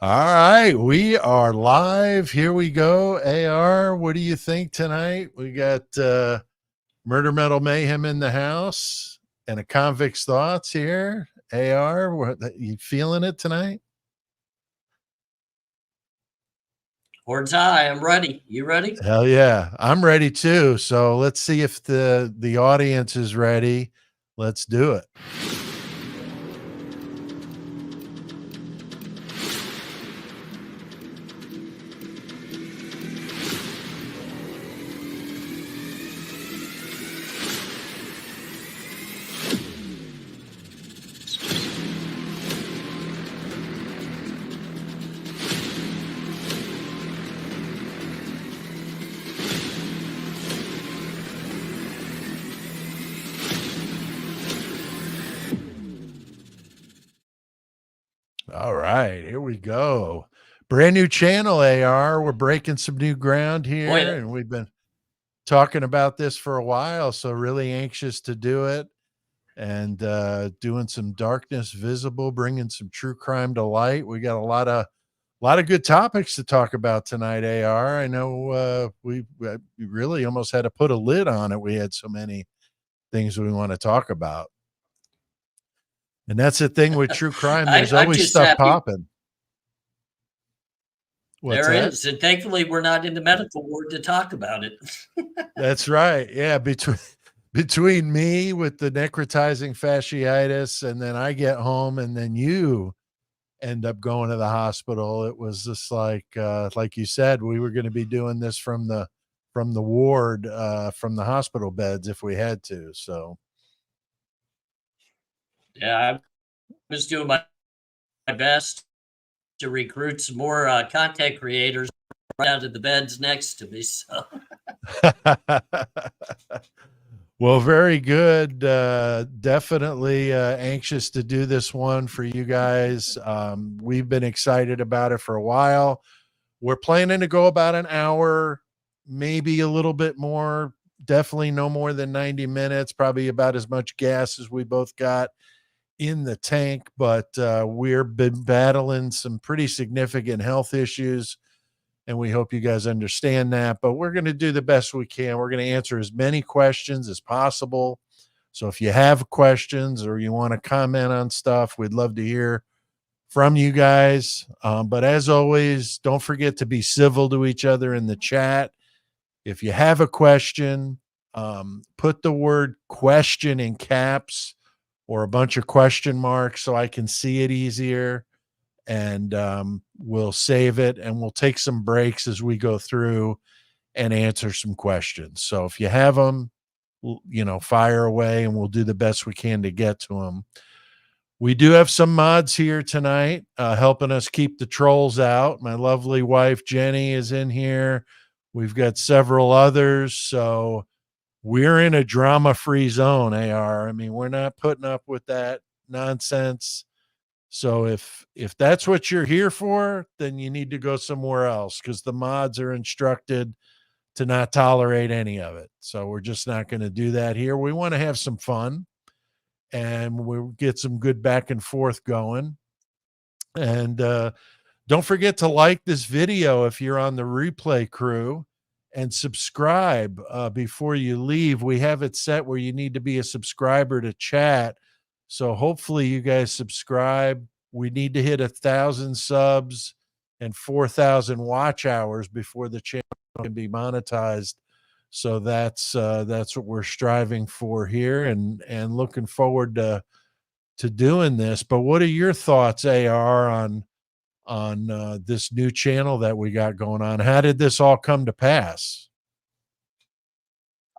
All right, we are live. Here we go. AR, what do you think tonight? We got Murder Metal Mayhem in the house and a convict's thoughts here. AR, you feeling it tonight? Horns high. I'm ready. You ready? Hell yeah, I'm ready too. So let's see if the audience is ready. Let's do it. All right, here we go. Brand new channel, AR. We're breaking some new ground here, Boy, and we've been talking about this for a while, so really anxious to do it and doing some darkness visible, bringing some true crime to light. We got a lot of good topics to talk about tonight, AR. I know we really almost had to put a lid on it. We had so many things we want to talk about. And that's the thing with true crime. There's I'm always just stuff happy popping. What's there that? is. And thankfully, we're not in the medical ward to talk about it. That's right. Yeah, between me with the necrotizing fasciitis, and then I get home, and then you end up going to the hospital. It was just like you said, we were going to be doing this from the ward, from the hospital beds if we had to. So Yeah, I was doing my best to recruit some more content creators right out of the beds next to me. So, well, very good. Definitely anxious to do this one for you guys. We've been excited about it for a while. We're planning to go about an hour, maybe a little bit more, definitely no more than 90 minutes, probably about as much gas as we both got in the tank. But we've been battling some pretty significant health issues, and we hope you guys understand that. But we're going to do the best we can. We're going to answer as many questions as possible. So if you have questions or you want to comment on stuff, we'd love to hear from you guys. But as always, don't forget to be civil to each other in the chat. If you have a question, put the word question in caps or a bunch of question marks so I can see it easier. And we'll save it, and we'll take some breaks as we go through and answer some questions. So if you have them, fire away, and we'll do the best we can to get to them. We do have some mods here tonight, helping us keep the trolls out. My lovely wife, Jenny, is in here. We've got several others. So we're in a drama-free zone, AR. I mean, we're not putting up with that nonsense. So if that's what you're here for, then you need to go somewhere else, because the mods are instructed to not tolerate any of it. So we're just not going to do that here. We want to have some fun, and we'll get some good back and forth going. And don't forget to like this video if you're on the replay crew, and subscribe before you leave. We have it set where you need to be a subscriber to chat. So hopefully you guys subscribe. We need to hit 1,000 subs and 4,000 watch hours before the channel can be monetized. So that's what we're striving for here, and looking forward to doing this. But what are your thoughts, AR, on this new channel that we got going on? How did this all come to pass?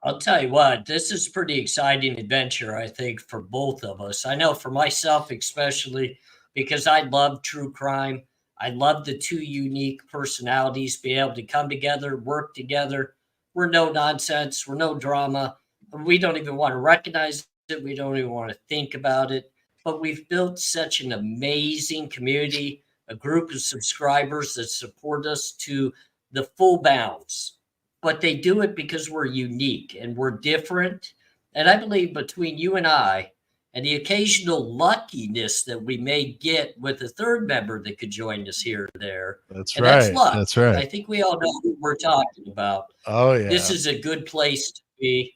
I'll tell you what, this is a pretty exciting adventure, I think, for both of us. I know for myself, especially because I love true crime. I love the two unique personalities be able to come together, work together. We're no nonsense, we're no drama. We don't even want to recognize it, we don't even want to think about it. But we've built such an amazing community, a group of subscribers that support us to the full bounds, but they do it because we're unique and we're different. And I believe between you and I, and the occasional luckiness that we may get with a third member that could join us here or there. That's And that's right. luck. That's right. I think we all know what we're talking about. Oh This yeah. is a good place to be.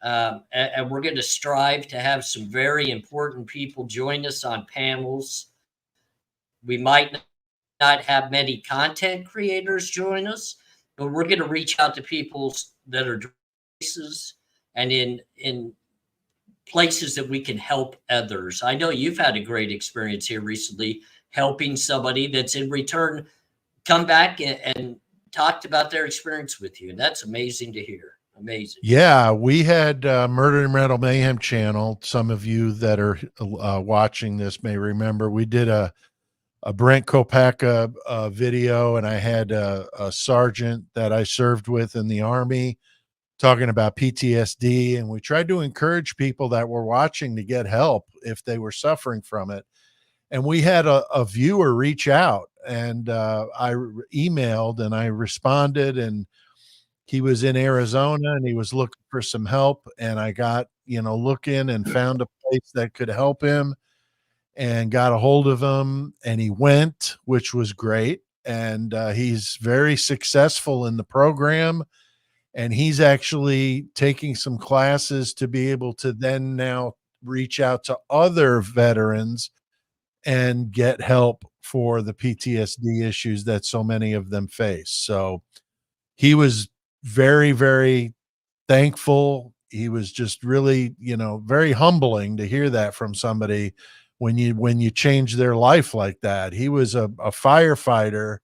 And we're going to strive to have some very important people join us on panels. We might not have many content creators join us, but we're going to reach out to people that are places and in places that we can help others. I know you've had a great experience here recently helping somebody that's in return come back and talked about their experience with you. And that's amazing to hear. Amazing. Yeah, we had Murder and Metal Mayhem channel. Some of you that are watching this may remember we did a Brent Kopaka video, and I had a sergeant that I served with in the Army talking about PTSD, and we tried to encourage people that were watching to get help if they were suffering from it. And we had a viewer reach out, and I emailed and I responded, and he was in Arizona and he was looking for some help, and I got, looking and found a place that could help him and got a hold of him, and he went, which was great. And he's very successful in the program, and he's actually taking some classes to be able to then now reach out to other veterans and get help for the PTSD issues that so many of them face. So he was very, very thankful. He was just really, very humbling to hear that from somebody when you change their life like that. He was a firefighter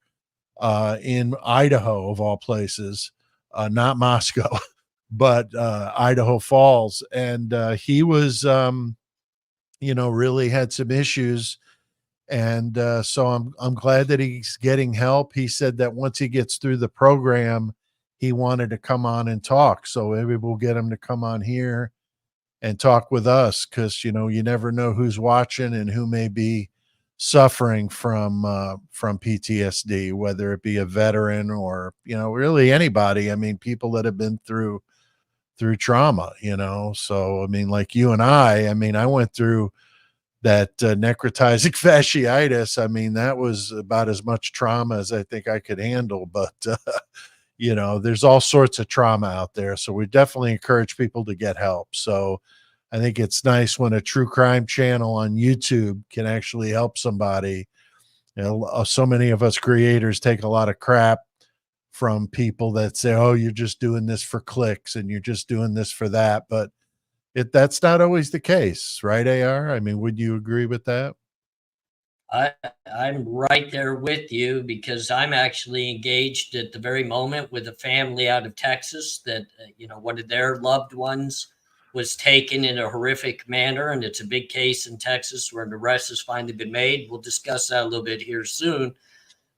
in Idaho, of all places, not Moscow, but Idaho Falls, and he was, really had some issues. And so I'm glad that he's getting help. He said that once he gets through the program, he wanted to come on and talk. So maybe we'll get him to come on here and talk with us, because you never know who's watching and who may be suffering from PTSD, whether it be a veteran or really anybody. I mean, people that have been through trauma. So I mean, like you and I mean, I went through that necrotizing fasciitis. I mean, that was about as much trauma as I think I could handle. But there's all sorts of trauma out there. So we definitely encourage people to get help. So I think it's nice when a true crime channel on YouTube can actually help somebody. So many of us creators take a lot of crap from people that say, oh, you're just doing this for clicks and you're just doing this for that. But that's not always the case, right, AR? I mean, would you agree with that? I, I'm right there with you because I'm actually engaged at the very moment with a family out of Texas that, one of their loved ones was taken in a horrific manner. And it's a big case in Texas where an arrest has finally been made. We'll discuss that a little bit here soon.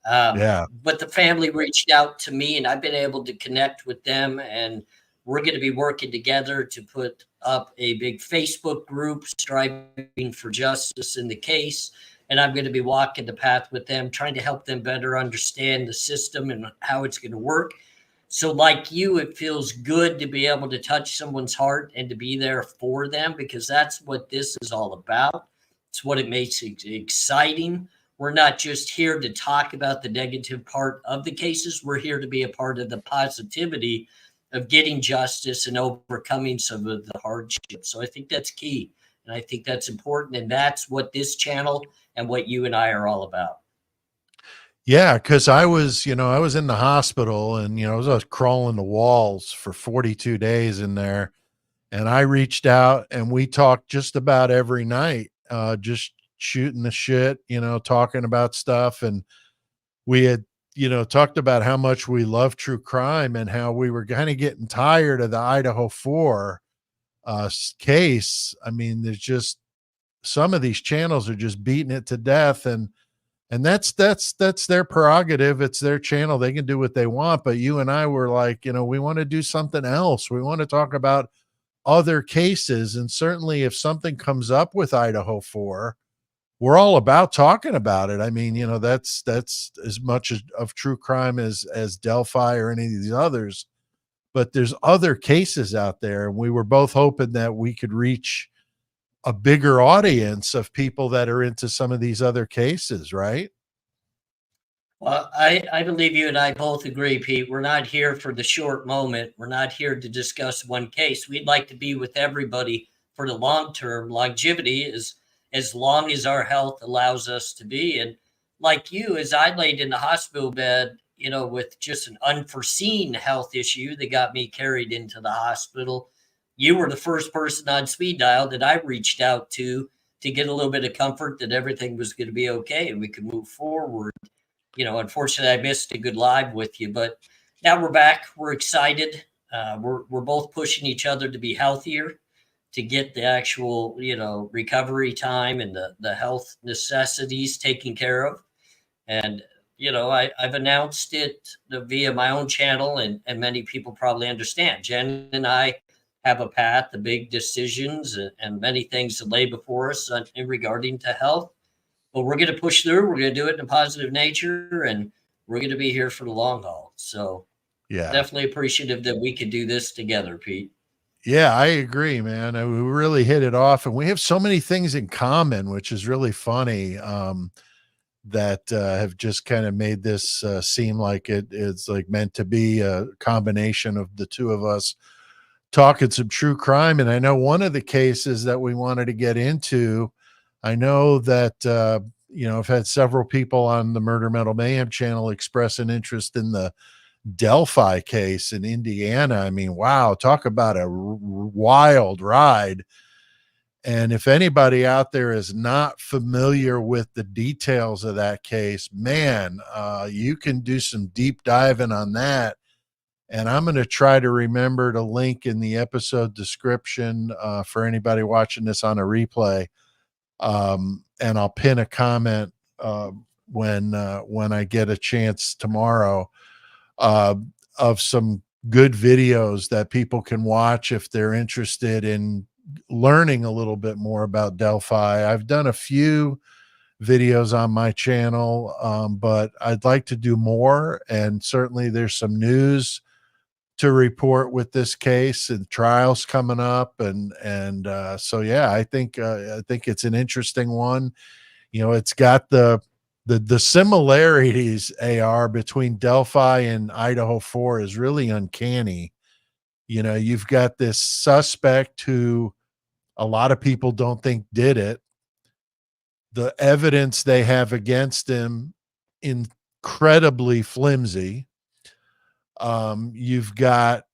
Yeah. But the family reached out to me and I've been able to connect with them. And we're going to be working together to put up a big Facebook group striving for justice in the case. And I'm going to be walking the path with them, trying to help them better understand the system and how it's going to work. So, like you, it feels good to be able to touch someone's heart and to be there for them, because that's what this is all about. It's what it makes it exciting. We're not just here to talk about the negative part of the cases. We're here to be a part of the positivity of getting justice and overcoming some of the hardships. So I think that's key. And I think that's important. And that's what this channel and what you and I are all about. Yeah, because I was in the hospital, and I was crawling the walls for 42 days in there, and I reached out and we talked just about every night, just shooting the shit, talking about stuff. And we had, talked about how much we love true crime and how we were kind of getting tired of the Idaho 4 case. I mean, there's just some of these channels are just beating it to death, and that's their prerogative. It's their channel. They can do what they want. But you and I were like, we want to do something else. We want to talk about other cases. And certainly if something comes up with Idaho 4, we're all about talking about it. I mean, that's as much of true crime as Delphi or any of these others. But there's other cases out there, and we were both hoping that we could reach a bigger audience of people that are into some of these other cases, right? Well, I believe you and I both agree, Pete. We're not here for the short moment. We're not here to discuss one case. We'd like to be with everybody for the long term. Longevity is as long as our health allows us to be. And like you, as I laid in the hospital bed, with just an unforeseen health issue that got me carried into the hospital, you were the first person on speed dial that I reached out to get a little bit of comfort that everything was going to be okay and we could move forward. Unfortunately, I missed a good live with you, but now we're back. We're excited. We're both pushing each other to be healthier, to get the actual, recovery time and the health necessities taken care of. And, I've announced it via my own channel, and many people probably understand. Jen and I have a path, the big decisions, and many things to lay before us in regarding to health, but we're going to push through. We're going to do it in a positive nature, and we're going to be here for the long haul. So Yeah. definitely appreciative that we could do this together, Pete. Yeah, I agree, man. We really hit it off, and we have so many things in common, which is really funny. That have just kind of made this seem like it's like meant to be a combination of the two of us talking some true crime. And I know one of the cases that we wanted to get into, I know that I've had several people on the Murder Metal Mayhem channel express an interest in the Delphi case in Indiana. I mean, wow, talk about a wild ride. And if anybody out there is not familiar with the details of that case, man, you can do some deep diving on that. And I'm going to try to remember to link in the episode description for anybody watching this on a replay. And I'll pin a comment when I get a chance tomorrow uh, of some good videos that people can watch if they're interested in learning a little bit more about Delphi. I've done a few videos on my channel, but I'd like to do more. And certainly there's some news to report with this case and trials coming up. So, yeah, I think it's an interesting one. It's got the similarities, AR, between Delphi and Idaho 4 is really uncanny. You've got this suspect who a lot of people don't think did it. The evidence they have against him incredibly flimsy. You've got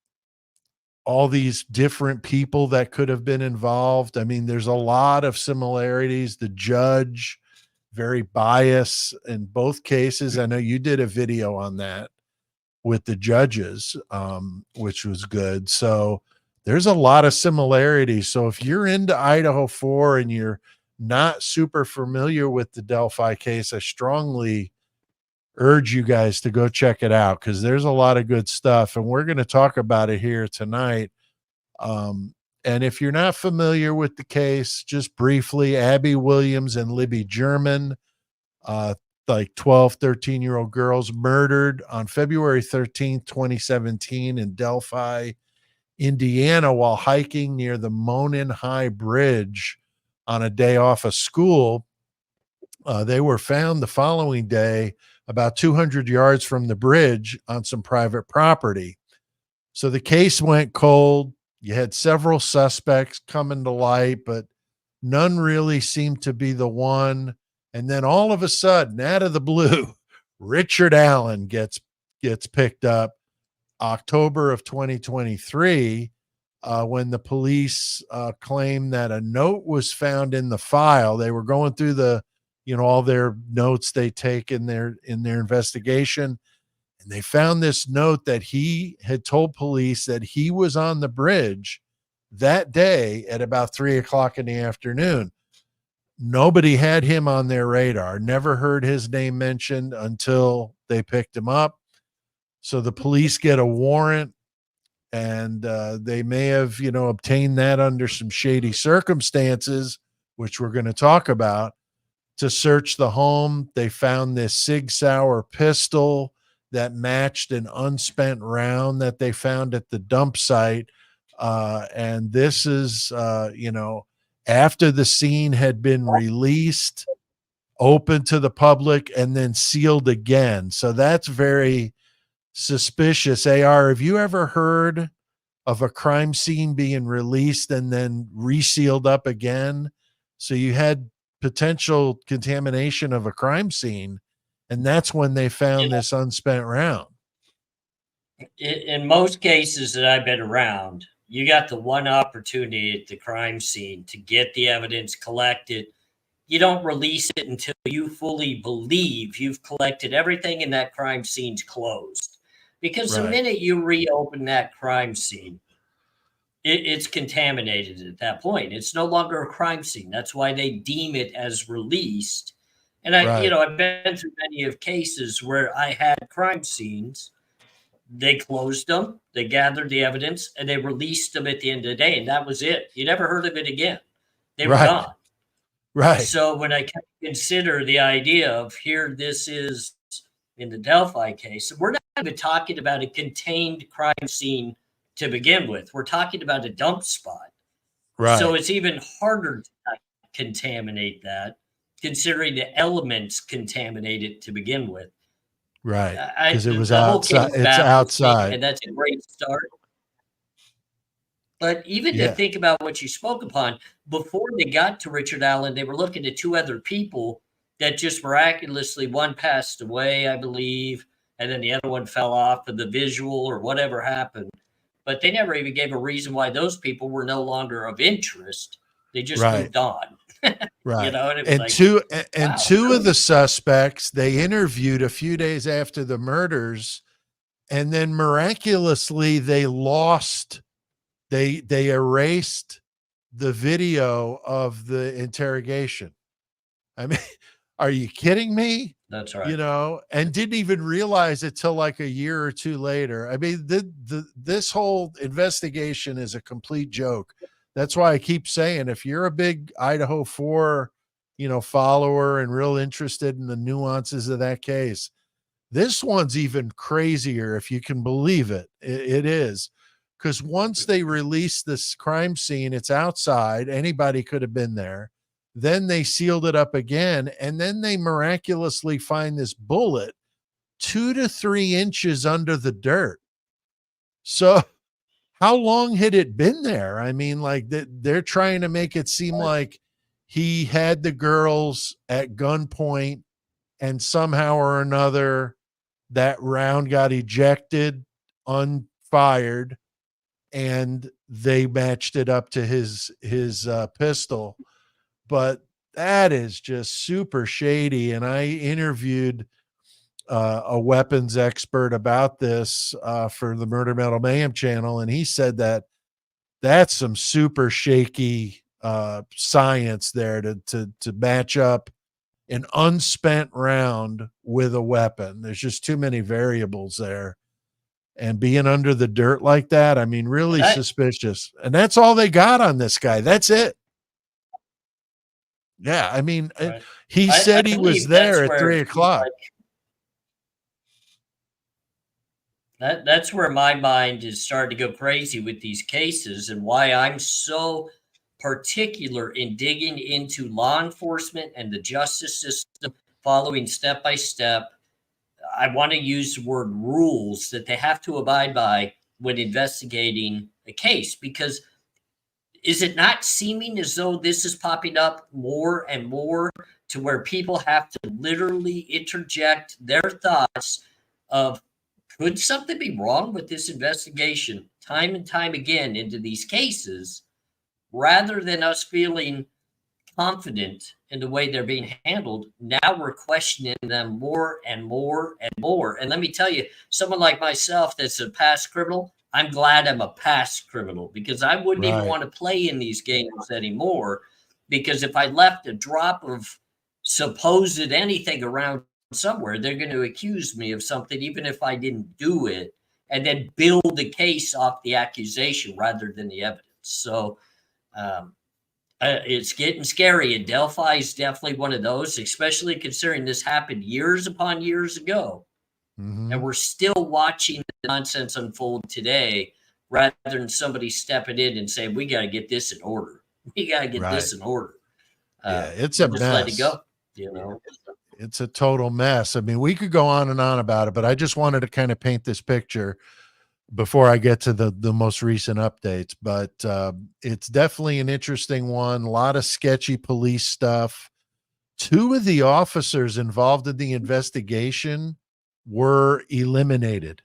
all these different people that could have been involved. I mean, there's a lot of similarities. The judge, very biased in both cases. I know you did a video on that with the judges, which was good. So there's a lot of similarities. So if you're into Idaho 4 and you're not super familiar with the Delphi case, I strongly urge you guys to go check it out because there's a lot of good stuff. And we're going to talk about it here tonight. And if you're not familiar with the case, just briefly, Abby Williams and Libby German, like 12, 13-year-old girls murdered on February 13th, 2017 in Delphi, Indiana, while hiking near the Monon High Bridge on a day off of school. They were found the following day about 200 yards from the bridge on some private property. So the case went cold. You had several suspects coming to light, but none really seemed to be the one. And then all of a sudden, out of the blue, Richard Allen gets picked up October of 2023 when the police claimed that a note was found in the file. They were going through all their notes they take in their investigation, and they found this note that he had told police that he was on the bridge that day at about 3:00 in the afternoon. Nobody had him on their radar, never heard his name mentioned until they picked him up. So the police get a warrant, and they may have, obtained that under some shady circumstances, which we're going to talk about, to search the home. They found this Sig Sauer pistol that matched an unspent round that they found at the dump site. And this is, after the scene had been released, open to the public, and then sealed again. So that's very suspicious. AR, have you ever heard of a crime scene being released and then resealed up again? So you had potential contamination of a crime scene, and that's when they found this unspent round. In most cases that I've been around, you got the one opportunity at the crime scene to get the evidence, collect it. You don't release it until you fully believe you've collected everything and that crime scene's closed. Because the Right. minute you reopen that crime scene, it's contaminated at that point. It's no longer a crime scene. That's why they deem it as released. And Right. I've been through many of cases where I had crime scenes. They closed them, they gathered the evidence, and they released them at the end of the day. And that was it. You never heard of it again. They were Right. gone. Right. So when I consider the idea of here, this is in the Delphi case, we're not even talking about a contained crime scene to begin with. We're talking about a dump spot. So Right. it's even harder to contaminate that, considering the elements contaminated to begin with. Right. Because it was The whole outside. case It's baffles me, outside. and that's a great start. But even to Yeah. think about what you spoke upon, before they got to Richard Allen, they were looking at two other people that just miraculously, one passed away, I believe, and then the other one fell off of the visual or whatever happened. But they never even gave a reason why those people were no longer of interest. They just Right. moved on. Right. And it was And like, wow, two of really? the suspects they interviewed a few days after the murders, and then miraculously they lost, they erased the video of the interrogation. I mean, are you kidding me? That's right. You know, and didn't even realize it till like a year or two later. I mean, this whole investigation is a complete joke. That's why I keep saying, if you're a big Idaho 4, follower and real interested in the nuances of that case, this one's even crazier, if you can believe it. It is. Because once they release this crime scene, it's outside. Anybody could have been there. Then they sealed it up again. And then they miraculously find this bullet 2 to 3 inches under the dirt. So how long had it been there? I mean, like they're trying to make it seem like he had the girls at gunpoint, and somehow or another that round got ejected unfired, and they matched it up to his pistol. But that is just super shady. And I interviewed a weapons expert about this for the Murder Metal Mayhem channel, and he said that that's some super shaky science there to match up an unspent round with a weapon. There's just too many variables there. And being under the dirt like that, I mean, really suspicious. And that's all they got on this guy. That's it. Yeah, I mean, Right. he said he was there at 3:00. That's where my mind is starting to go crazy with these cases, and why I'm so particular in digging into law enforcement and the justice system, following step by step. I want to use the word rules that they have to abide by when investigating a case, because is it not seeming as though this is popping up more and more to where people have to literally interject their thoughts of, could something be wrong with this investigation time and time again into these cases, rather than us feeling confident in the way they're being handled? Now we're questioning them more and more and more. And let me tell you, someone like myself that's a past criminal, I'm glad I'm a past criminal, because I wouldn't even Right. want to play in these games anymore. Because if I left a drop of supposed anything around somewhere, they're going to accuse me of something, even if I didn't do it, and then build the case off the accusation rather than the evidence. So, it's getting scary, and Delphi is definitely one of those, especially considering this happened years upon years ago, and Mm-hmm. we're still watching the nonsense unfold today, rather than somebody stepping in and saying, "We got to get this in order." We got to get Right. this in order. Yeah, it's a Just let it mess. go. You know, It's a total mess. I mean, we could go on and on about it, but I just wanted to kind of paint this picture before I get to the most recent updates. But it's definitely an interesting one. A lot of sketchy police stuff. Two of the officers involved in the investigation were eliminated.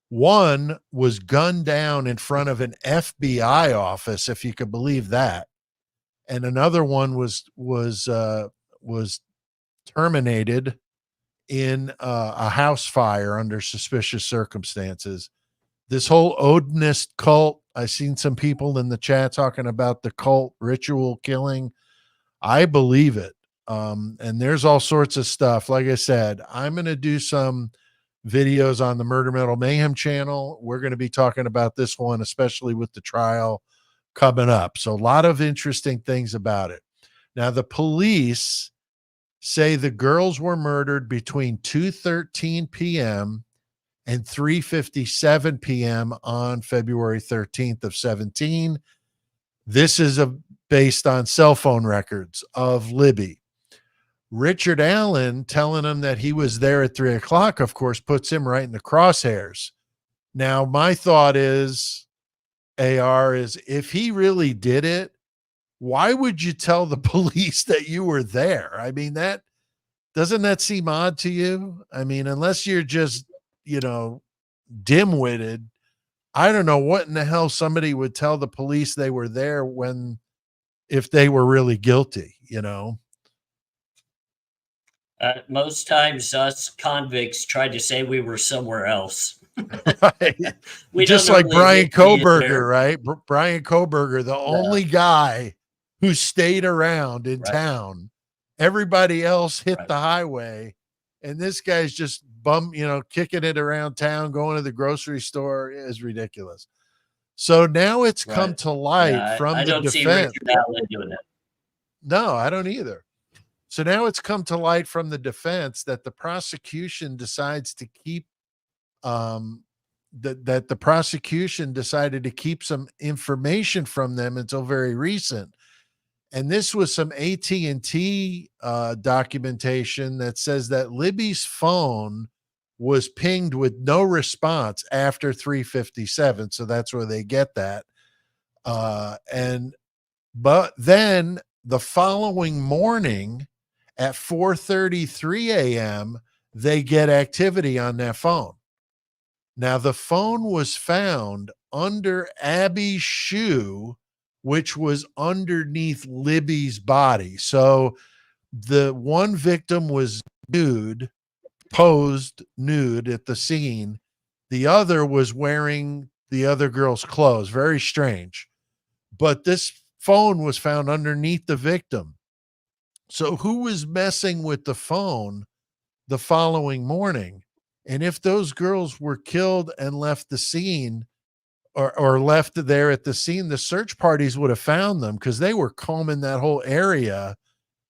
One was gunned down in front of an FBI office, if you could believe that, and another one was terminated in a house fire under suspicious circumstances. This whole Odinist cult, I've seen some people in the chat talking about the cult ritual killing. I believe it. And there's all sorts of stuff. Like I said, I'm going to do some videos on the Murder Metal Mayhem channel. We're going to be talking about this one, especially with the trial coming up. So a lot of interesting things about it. Now, the police say the girls were murdered between 2:13 p.m. and 3:57 p.m. on February 13th of 17. This is based on cell phone records of Libby. Richard Allen telling him that he was there at 3:00, of course, puts him right in the crosshairs. Now, my thought is, AR, is if he really did it, why would you tell the police that you were there? I mean, that doesn't that seem odd to you? I mean, unless you're just, dim-witted, I don't know what in the hell somebody would tell the police they were there if they were really guilty. most times us convicts try to say we were somewhere else. Right. We Just don't like really Brian admit to it Koberger, there. right? Brian Koberger, the only guy who stayed around in Right. town. Everybody else hit Right. the highway, and this guy's just kicking it around town, going to the grocery store. Is ridiculous. So now it's come Right. to light Yeah, from I the don't see defense. Richard Allen doing that. No, I don't either. So now it's come to light from the defense that the prosecution decides to keep that the prosecution decided to keep some information from them until very recent. And this was some AT&T documentation that says that Libby's phone was pinged with no response after 3:57. So that's where they get that. But then the following morning at 4:33 a.m., they get activity on that phone. Now, the phone was found under Abby's shoe, which was underneath Libby's body. So the one victim was posed nude at the scene. The other was wearing the other girl's clothes. Very strange. But this phone was found underneath the victim. So who was messing with the phone the following morning? And if those girls were killed and left the scene or left there at the scene, the search parties would have found them because they were combing that whole area.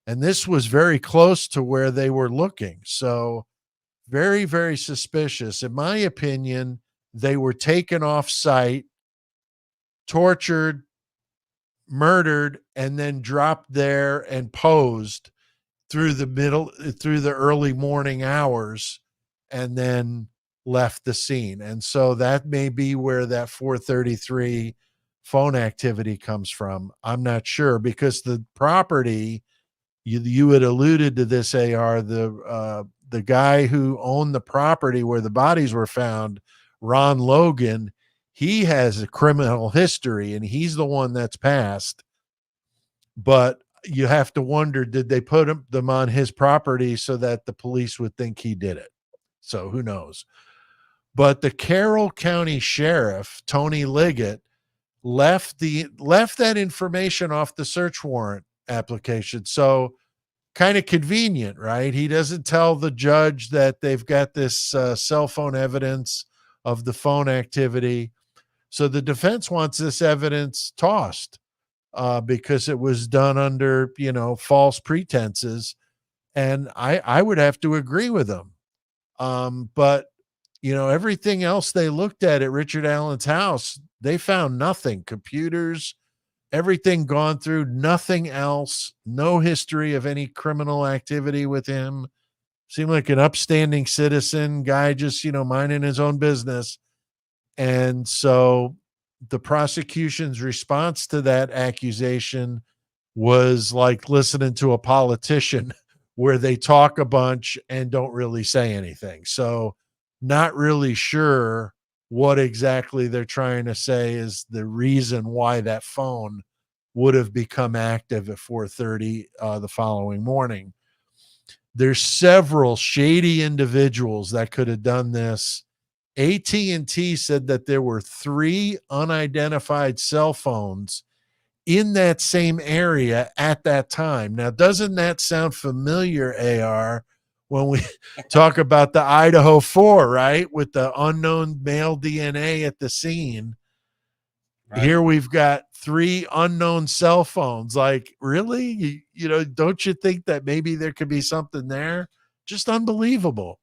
And this was very close to where they were looking. So very, very suspicious. In my opinion, they were taken off site, tortured, murdered, and then dropped there and posed through the early morning hours, and then left the scene. And so that may be where that 4:33 phone activity comes from. I'm not sure, because the property, you had alluded to this, AR, the guy who owned the property where the bodies were found, Ron Logan, he has a criminal history and he's the one that's passed. But you have to wonder, did they put them on his property so that the police would think he did it? So who knows? But the Carroll County Sheriff, Tony Liggett, left that information off the search warrant application. So kind of convenient, right? He doesn't tell the judge that they've got this cell phone evidence of the phone activity. So the defense wants this evidence tossed because it was done under, false pretenses. And I would have to agree with them. But, everything else they looked at Richard Allen's house, they found nothing. Computers, everything gone through, nothing else, no history of any criminal activity with him. Seemed like an upstanding citizen guy, just, minding his own business. And so the prosecution's response to that accusation was like listening to a politician where they talk a bunch and don't really say anything. So, not really sure what exactly they're trying to say is the reason why that phone would have become active at 4:30 the following morning. There's several shady individuals that could have done this. AT&T said that there were 3 unidentified cell phones in that same area at that time. Now, doesn't that sound familiar, AR, when we talk about the Idaho 4, right? With the unknown male DNA at the scene. Right. Here we've got 3 unknown cell phones. Like, really? Don't you think that maybe there could be something there? Just unbelievable.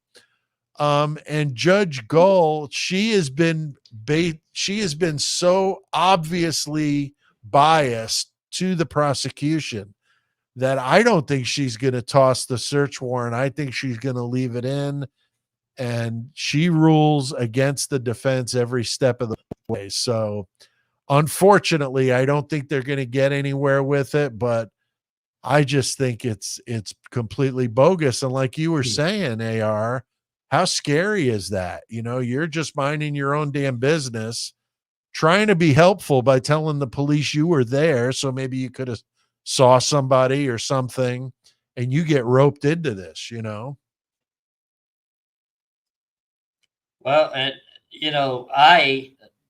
And Judge Gull, she has been so obviously biased to the prosecution that I don't think she's going to toss the search warrant. I think she's going to leave it in, and she rules against the defense every step of the way. So unfortunately, I don't think they're going to get anywhere with it, but I just think it's completely bogus. And like you were saying, AR, how scary is that? You're just minding your own damn business, trying to be helpful by telling the police you were there. So maybe you could have saw somebody or something, and you get roped into this, Well, and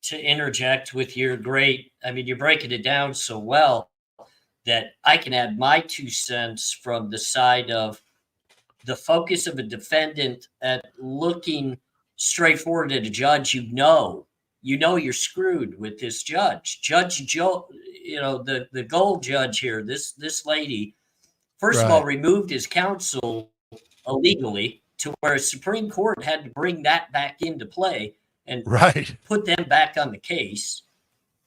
to interject with your you're breaking it down so well that I can add my 2 cents from the side of the focus of a defendant at looking straightforward at a judge. You're screwed with this judge. Judge Joe, the gold judge here, this lady, first of all, Right. removed his counsel illegally, to where a Supreme Court had to bring that back into play and Right. put them back on the case.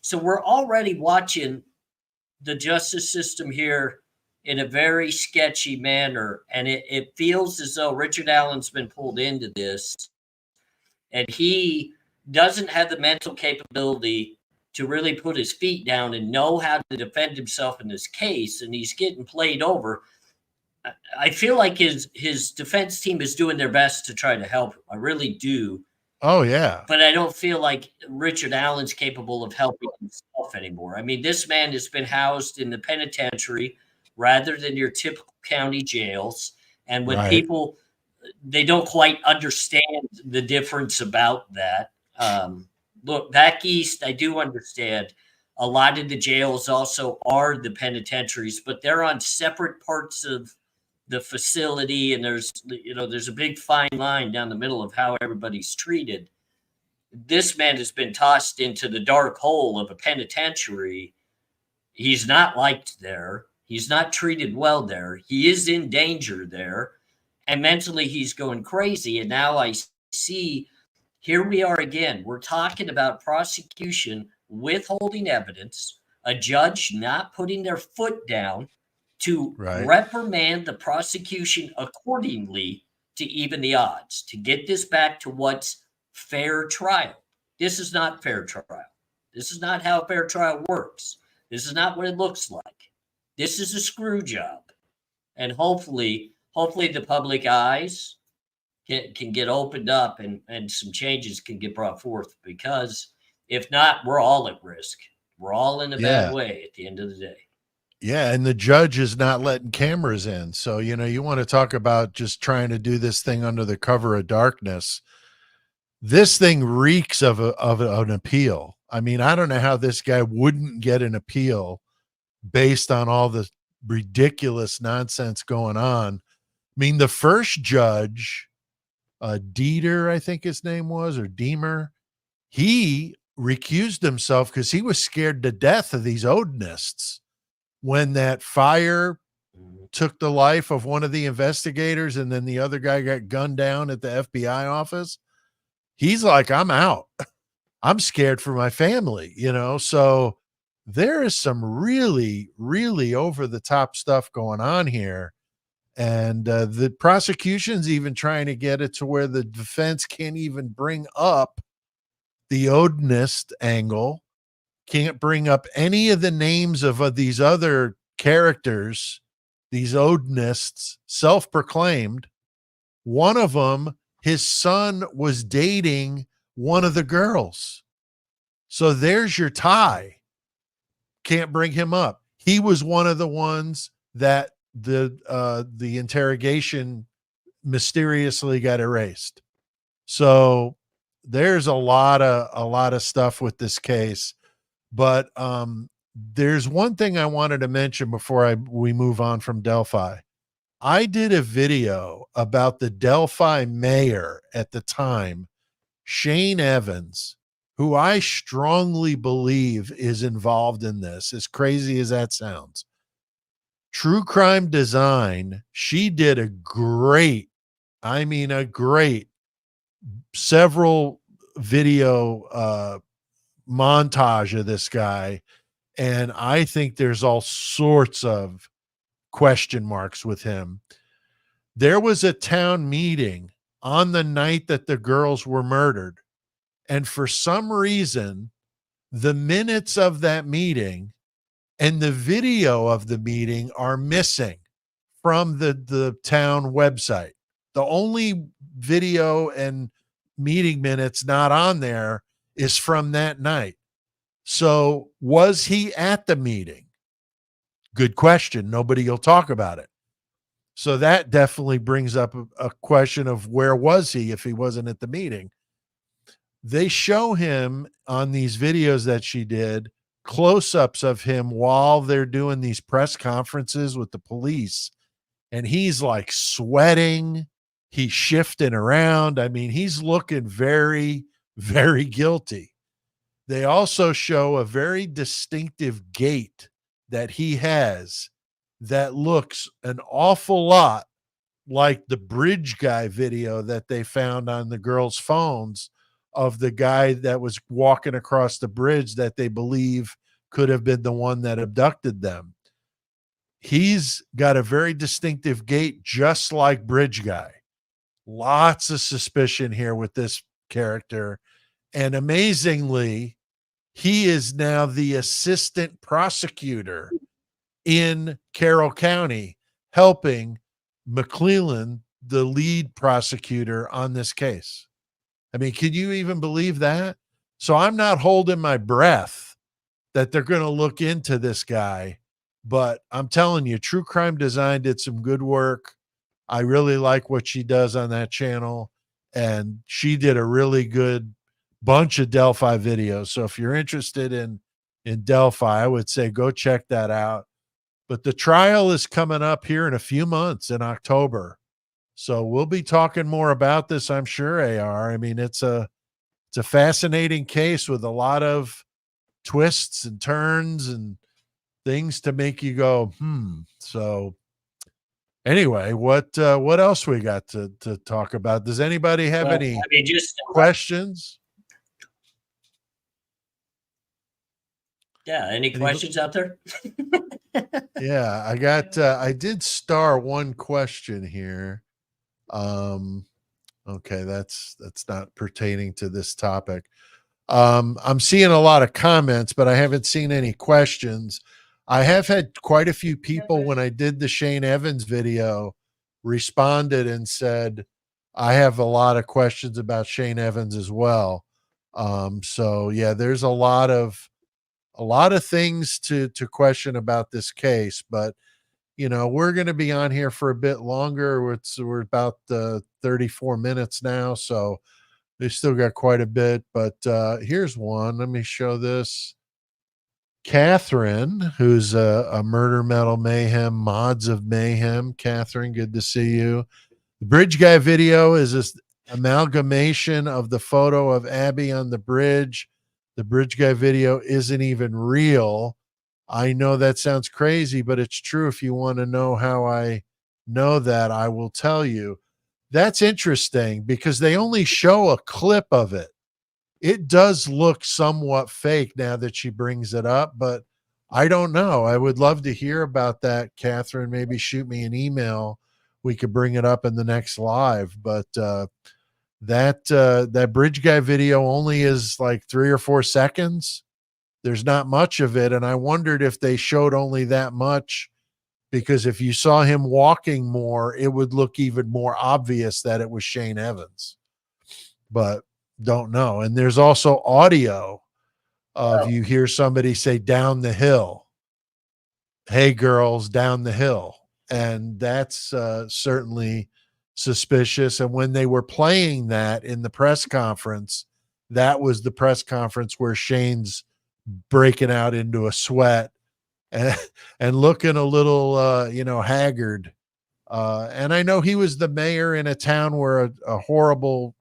So we're already watching the justice system here in a very sketchy manner. And it feels as though Richard Allen's been pulled into this, and he doesn't have the mental capability to really put his feet down and know how to defend himself in this case. And he's getting played over. I feel like his defense team is doing their best to try to help him. I really do. Oh, yeah. But I don't feel like Richard Allen's capable of helping himself anymore. I mean, this man has been housed in the penitentiary rather than your typical county jails. And when Right. people, they don't quite understand the difference about that. Look, back east, I do understand a lot of the jails also are the penitentiaries, but they're on separate parts of the facility, and there's a big fine line down the middle of how everybody's treated. This man has been tossed into the dark hole of a penitentiary. He's not liked there. He's not treated well there. He is in danger there, and mentally he's going crazy. And now I see, here we are again. We're talking about prosecution withholding evidence, a judge not putting their foot down to Right. reprimand the prosecution accordingly to even the odds, to get this back to what's fair trial. This is not fair trial. This is not how a fair trial works. This is not what it looks like. This is a screw job. And hopefully the public eyes can get opened up, and some changes can get brought forth, because if not, we're all at risk. We're all in a bad way at the end of the day. Yeah, and the judge is not letting cameras in. So, you want to talk about just trying to do this thing under the cover of darkness. This thing reeks of an appeal. I mean, I don't know how this guy wouldn't get an appeal based on all the ridiculous nonsense going on. I mean, the first judge, Dieter, I think his name was, or Deemer, he recused himself because he was scared to death of these Odinists. When that fire took the life of one of the investigators and then the other guy got gunned down at the FBI office, he's like, I'm out. I'm scared for my family, So there is some really, really over the top stuff going on here. And the prosecution's even trying to get it to where the defense can't even bring up the Odinist angle, can't bring up any of the names of these other characters, these Odinists, self-proclaimed. One of them, his son was dating one of the girls. So there's your tie. Can't bring him up. He was one of the ones that the interrogation mysteriously got erased. So there's a lot of stuff with this case. But there's one thing I wanted to mention before we move on from Delphi. I did a video about the Delphi mayor at the time, Shane Evans, who I strongly believe is involved in this, as crazy as that sounds. True Crime Design, she did a great several video montage of this guy. And I think there's all sorts of question marks with him. There was a town meeting on the night that the girls were murdered. And for some reason, the minutes of that meeting and the video of the meeting are missing from the town website. The only video and meeting minutes not on there is from that night. So was he at the meeting? Good question. Nobody will talk about it. So that definitely brings up a question of where was he if he wasn't at the meeting? They show him on these videos that she did, close-ups of him while they're doing these press conferences with the police. And he's like sweating. He's shifting around. I mean, he's looking very, very guilty. They also show a very distinctive gait that he has that looks an awful lot like the bridge guy video that they found on the girls' phones of the guy that was walking across the bridge that they believe could have been the one that abducted them. He's got a very distinctive gait, just like bridge guy. Lots of suspicion here with this character. And amazingly, he is now the assistant prosecutor in Carroll County, helping McClellan, the lead prosecutor on this case. I mean, can you even believe that? So I'm not holding my breath that they're going to look into this guy, but I'm telling you, True Crime Design did some good work. I really like what she does on that channel, and she did a really good bunch of Delphi videos. So if you're interested in Delphi, I would say go check that out. But the trial is coming up here in a few months in October. So we'll be talking more about this, I'm sure, AR. I mean, it's a fascinating case with a lot of twists and turns and things to make you go, So anyway, what else we got to talk about? Does anybody have any questions? Yeah, any questions out there? Yeah, I did star one question here. Okay, that's not pertaining to this topic. I'm seeing a lot of comments, but I haven't seen any questions. I have had quite a few people when I did the Shane Evans video responded and said, I have a lot of questions about Shane Evans as well. So yeah, there's a lot of things to question about this case, but you know, we're going to be on here for a bit longer. We're about 34 minutes now, so they still got quite a bit. But here's one. Let me show this. Catherine, who's a Murder Metal Mayhem, Mods of Mayhem. Catherine, good to see you. The Bridge Guy video is this amalgamation of the photo of Abby on the bridge. The Bridge Guy video isn't even real. I know that sounds crazy, but it's true. If you want to know how I know that, I will tell you. That's interesting because they only show a clip of it. It does look somewhat fake now that she brings it up, but I don't know. I would love to hear about that, Catherine. Maybe shoot me an email. We could bring it up in the next live. But that bridge guy video only is like 3 or 4 seconds. There's not much of it, and I wondered if they showed only that much, because if you saw him walking more, it would look even more obvious that it was Shane Evans. But don't know. And there's also audio of, Oh, you hear somebody say down the hill, hey girls, down the hill. And that's certainly suspicious. And when they were playing that in the press conference, that was the press conference where Shane's breaking out into a sweat and, and looking a little haggard. And I know he was the mayor in a town where a horrible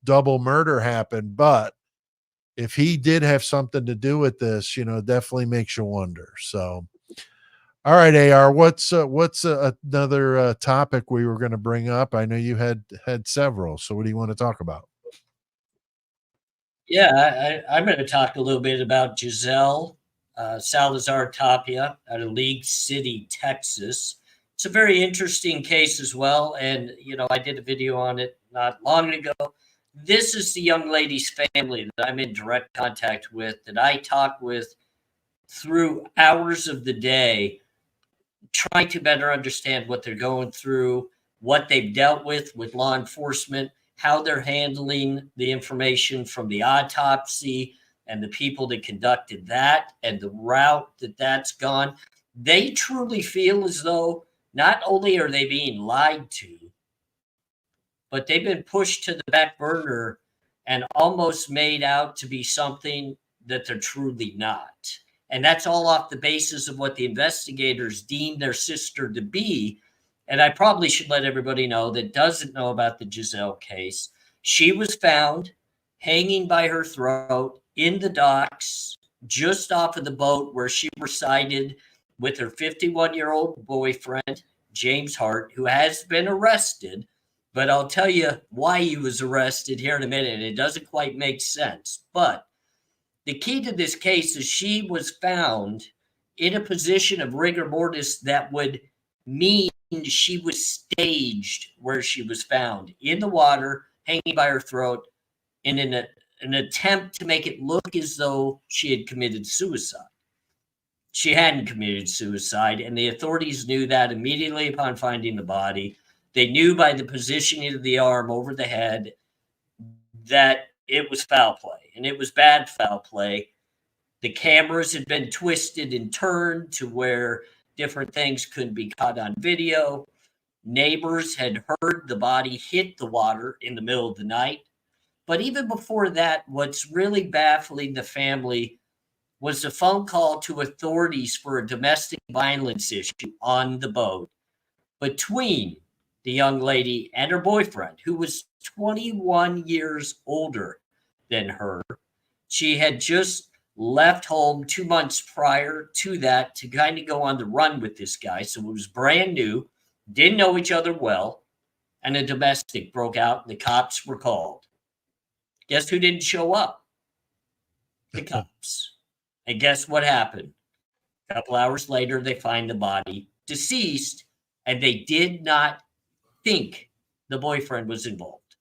double murder happened, but if he did have something to do with this, definitely makes you wonder. So all right, AR, what's another topic we were going to bring up? I know you had several. So what do you want to talk about? yeah, I'm going to talk a little bit about Giselle Salazar Tapia out of League City, Texas. It's a very interesting case as well. And, I did a video on it not long ago. This is the young lady's family that I'm in direct contact with, that I talk with through hours of the day, trying to better understand what they're going through, what they've dealt with law enforcement, how they're handling the information from the autopsy and the people that conducted that and the route that that's gone. They truly feel as though not only are they being lied to, but they've been pushed to the back burner and almost made out to be something that they're truly not. And that's all off the basis of what the investigators deemed their sister to be. And I probably should let everybody know that doesn't know about the Giselle case. She was found hanging by her throat in the docks just off of the boat where she resided with her 51-year-old boyfriend, James Hart, who has been arrested. But I'll tell you why he was arrested here in a minute. It doesn't quite make sense. But the key to this case is she was found in a position of rigor mortis that would mean she was staged where she was found in the water, hanging by her throat, in an attempt to make it look as though she had committed suicide. She hadn't committed suicide, and the authorities knew that immediately upon finding the body. They knew by the positioning of the arm over the head that it was foul play, and it was bad foul play. The cameras had been twisted and turned to where different things couldn't be caught on video. Neighbors had heard the body hit the water in the middle of the night. But even before that, what's really baffling the family was a phone call to authorities for a domestic violence issue on the boat between the young lady and her boyfriend, who was 21 years older than her. She had just left home 2 months prior to that to kind of go on the run with this guy. So it was brand new, didn't know each other well, and a domestic broke out and the cops were called. Guess who didn't show up? The cops. And guess what happened? A couple hours later, they find the body deceased, and they did not think the boyfriend was involved.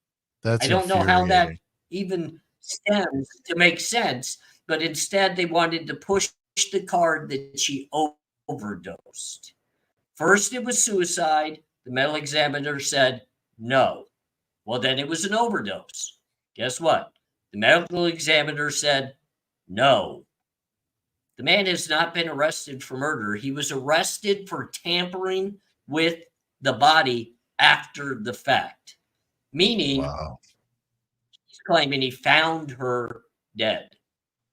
I That's don't know how that infuriating. even stems to make sense, but instead they wanted to push the card that she overdosed. First, it was suicide. The medical examiner said no. Well, then it was an overdose. Guess what? The medical examiner said no. The man has not been arrested for murder. He was arrested for tampering with the body after the fact, meaning Wow. he's claiming he found her dead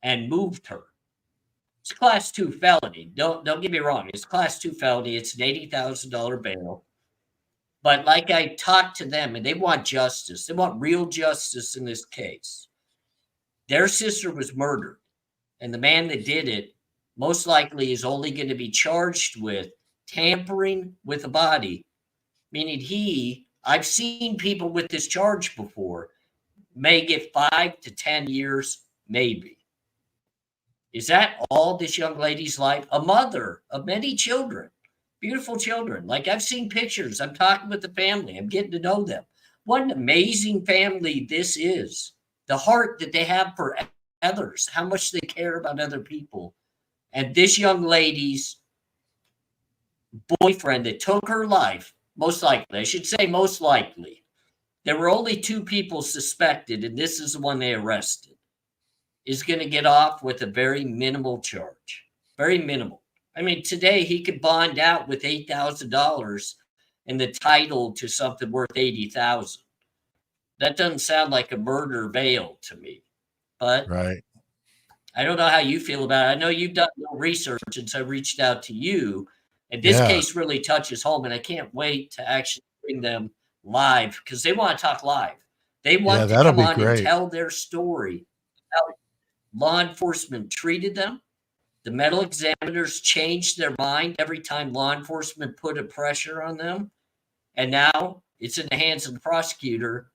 and moved her. It's a class 2 felony. Don't get me wrong. It's a class 2 felony. It's an $80,000 bail. But like I talked to them, and they want justice. They want real justice in this case. Their sister was murdered, and the man that did it most likely is only going to be charged with tampering with a body, meaning I've seen people with this charge before, may get 5 to 10 years, maybe. Is that all this young lady's life? A mother of many children, beautiful children. Like, I've seen pictures. I'm talking with the family. I'm getting to know them. What an amazing family this is. The heart that they have for others, how much they care about other people. And this young lady's boyfriend that took her life, most likely, I should say most likely, there were only two people suspected, and this is the one they arrested, is going to get off with a very minimal charge. Very minimal. I mean, today he could bond out with $8,000 and the title to something worth 80,000. That doesn't sound like a murder bail to me. But Right. I don't know how you feel about it. I know you've done no research, and so I reached out to you. And this Yeah. case really touches home, and I can't wait to actually bring them live because they want to talk live. They Yeah, want to that'll come be on and great. tell their story, how law enforcement treated them. The medical examiners changed their mind every time law enforcement put a pressure on them. And now it's in the hands of the prosecutor,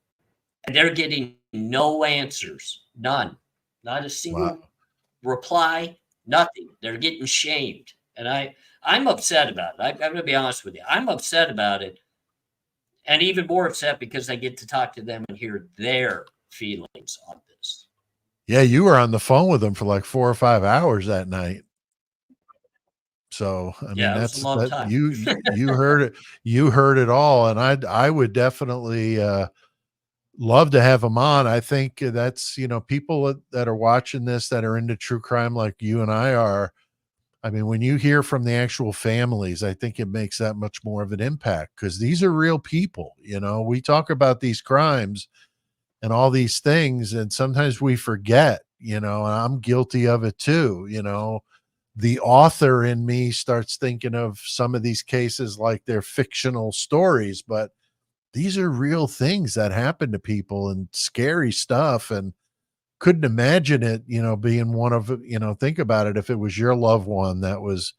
and they're getting no answers. None. Not a Wow. single reply, nothing. They're getting shamed. And I'm upset about it. I'm going to be honest with you. I'm upset about it. And even more upset because I get to talk to them and hear their feelings on this. Yeah, you were on the phone with them for like 4 or 5 hours that night. So, I mean, Yeah, it was a that's long that time. you heard it, you heard it all, and I would definitely, love to have them on. I think that's, people that are watching this that are into true crime like you and I are. I mean, when you hear from the actual families, I think it makes that much more of an impact because these are real people. We talk about these crimes and all these things, and sometimes we forget, and I'm guilty of it too. The author in me starts thinking of some of these cases like they're fictional stories, but these are real things that happen to people and scary stuff. And couldn't imagine it, being one of, think about it. If it was your loved one that was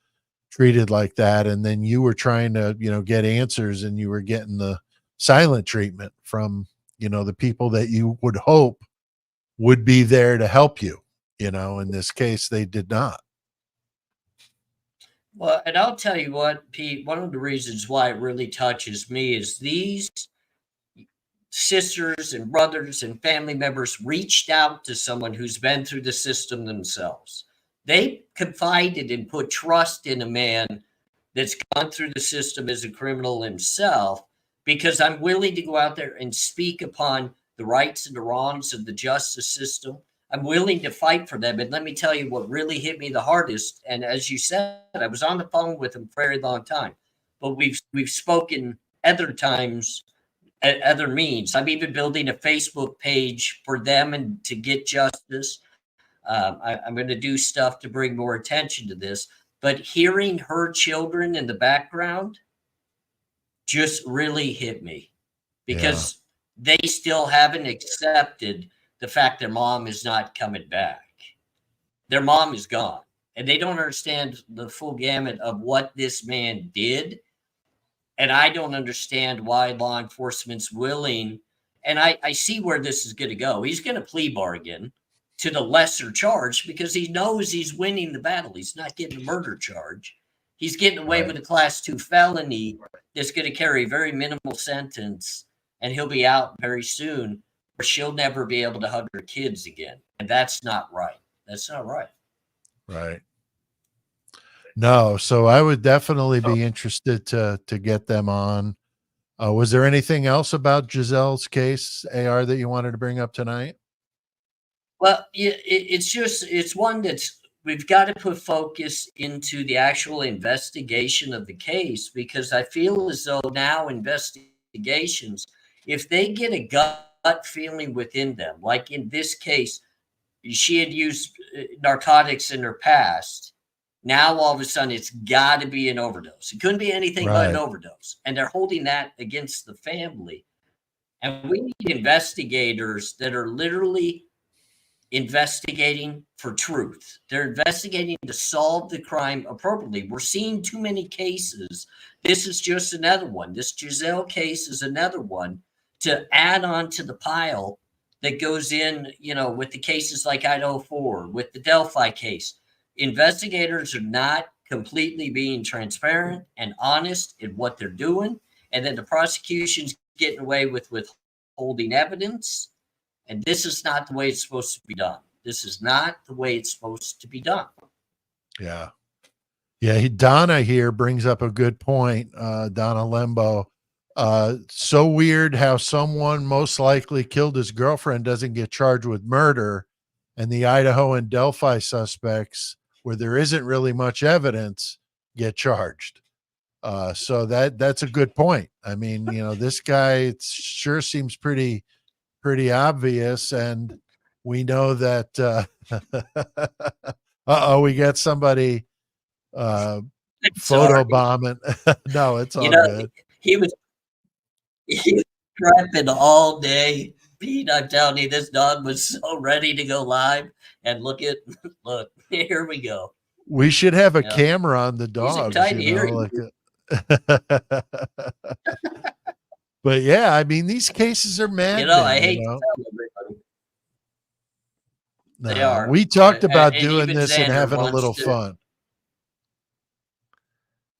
treated like that, and then you were trying to, get answers and you were getting the silent treatment from, the people that you would hope would be there to help you. In this case, they did not. Well, and I'll tell you what, Pete, one of the reasons why it really touches me is these sisters and brothers and family members reached out to someone who's been through the system themselves. They confided and put trust in a man that's gone through the system as a criminal himself because I'm willing to go out there and speak upon the rights and the wrongs of the justice system. I'm willing to fight for them. And let me tell you what really hit me the hardest. And as you said, I was on the phone with him for a very long time, but we've spoken other times at other means. I'm even building a Facebook page for them and to get justice. I'm going to do stuff to bring more attention to this. But hearing her children in the background just really hit me Yeah. because they still haven't accepted the fact their mom is not coming back. Their mom is gone. And they don't understand the full gamut of what this man did. And I don't understand why law enforcement's willing. And I see where this is going to go. He's going to plea bargain to the lesser charge because he knows he's winning the battle. He's not getting a murder charge. He's getting away Right. with a class 2 felony that's going to carry a very minimal sentence, and he'll be out very soon, or she'll never be able to hug her kids again. And that's not right. That's not right. Right. No, so I would definitely be interested to get them on. Was there anything else about Giselle's case, AR, that you wanted to bring up tonight? Well, yeah, it's just it's one that's we've got to put focus into the actual investigation of the case because I feel as though now investigations, if they get a gut feeling within them, like in this case, she had used narcotics in her past. Now all of a sudden it's got to be an overdose. It couldn't be anything but an Right. overdose, and they're holding that against the family. And we need investigators that are literally investigating for truth. They're investigating to solve the crime appropriately. We're seeing too many cases. This is just another one. This Giselle case is another one to add on to the pile that goes in, with the cases like Idaho 4, with the Delphi case. investigators are not completely being transparent and honest in what they're doing. And then the prosecution's getting away with withholding evidence. And this is not the way it's supposed to be done. This is not the way it's supposed to be done. Yeah. Yeah. Donna here brings up a good point. Donna Lembo. So weird how someone most likely killed his girlfriend doesn't get charged with murder, and the Idaho and Delphi suspects, where there isn't really much evidence, get charged. So that's a good point. I mean, this guy, it sure seems pretty obvious, and we know that. We got somebody Sorry. photo bombing. No, it's all good. He was prepping all day. Pete, I'm telling you, this dog was so ready to go live. And look, here we go. We should have a camera on the dogs, But yeah, I mean, these cases are maddening. I hate to tell everybody. No, they are. We talked about and doing this Xander and having a little fun.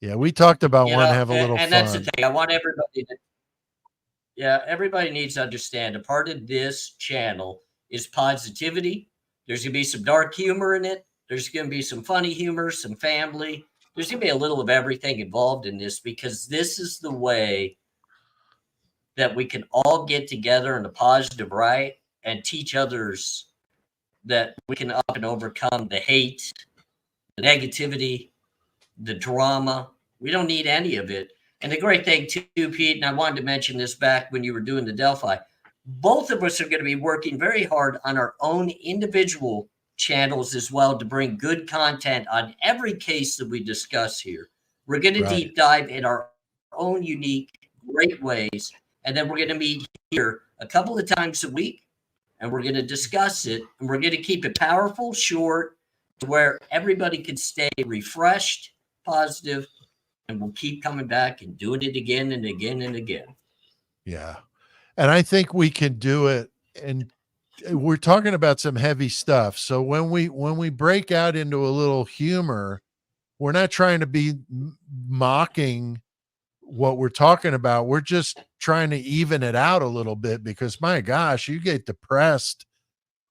Yeah, we talked about wanting to have a little fun. And that's the thing. I want everybody to. Yeah, everybody needs to understand a part of this channel is positivity. There's going to be some dark humor in it. There's going to be some funny humor, some family. There's going to be a little of everything involved in this, because this is the way that we can all get together in a positive right and teach others that we can up and overcome the hate, the negativity, the drama. We don't need any of it. And the great thing too, Pete, and I wanted to mention this back when you were doing the Delphi, both of us are going to be working very hard on our own individual channels as well to bring good content on every case that we discuss here. We're going to deep dive in our own unique, great ways. And then we're going to meet here a couple of times a week, and we're going to discuss it. And we're going to keep it powerful, short, to where everybody can stay refreshed, positive, and we'll keep coming back and doing it again and again and again. Yeah. And I think we can do it. And we're talking about some heavy stuff. So when we break out into a little humor, we're not trying to be mocking what we're talking about. We're just trying to even it out a little bit, because my gosh, you get depressed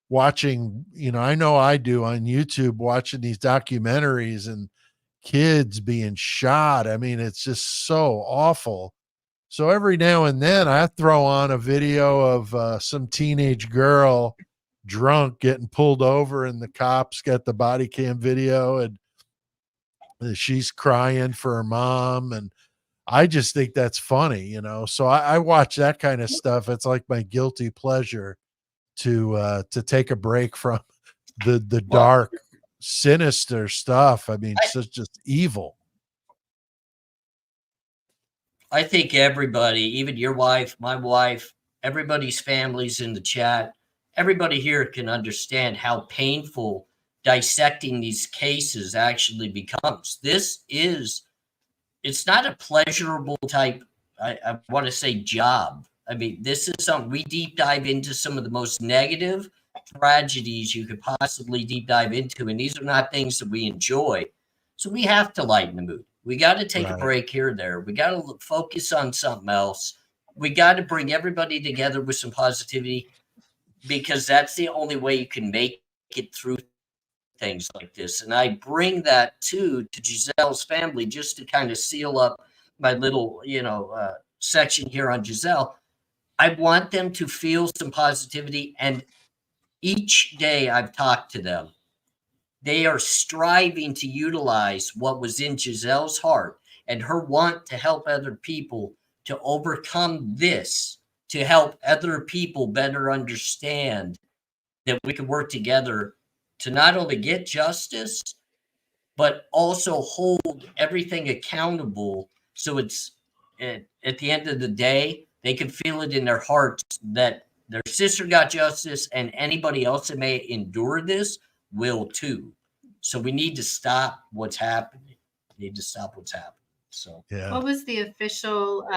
watching, I know I do on YouTube, watching these documentaries and kids being shot. I mean, it's just so awful. So every now and then I throw on a video of some teenage girl drunk getting pulled over, and the cops got the body cam video, and she's crying for her mom. And I just think that's funny, so I watch that kind of stuff. It's like my guilty pleasure to take a break from the dark, sinister stuff. I mean, it's just evil. I think everybody, even your wife, my wife, everybody's families in the chat, everybody here can understand how painful dissecting these cases actually becomes. It's not a pleasurable type, I want to say, job. I mean, this is something we deep dive into, some of the most negative tragedies you could possibly deep dive into. And these are not things that we enjoy. So we have to lighten the mood. We got to take a break here or there. We got to focus on something else. We got to bring everybody together with some positivity, because that's the only way you can make it through things like this. And I bring that to Giselle's family, just to kind of seal up my little, section here on Giselle. I want them to feel some positivity. And each day I've talked to them, they are striving to utilize what was in Giselle's heart and her want to help other people to overcome this, to help other people better understand that we can work together to not only get justice, but also hold everything accountable. So it's at the end of the day, they can feel it in their hearts that their sister got justice, and anybody else that may endure this will too. So we need to stop what's happening. So yeah. What was the official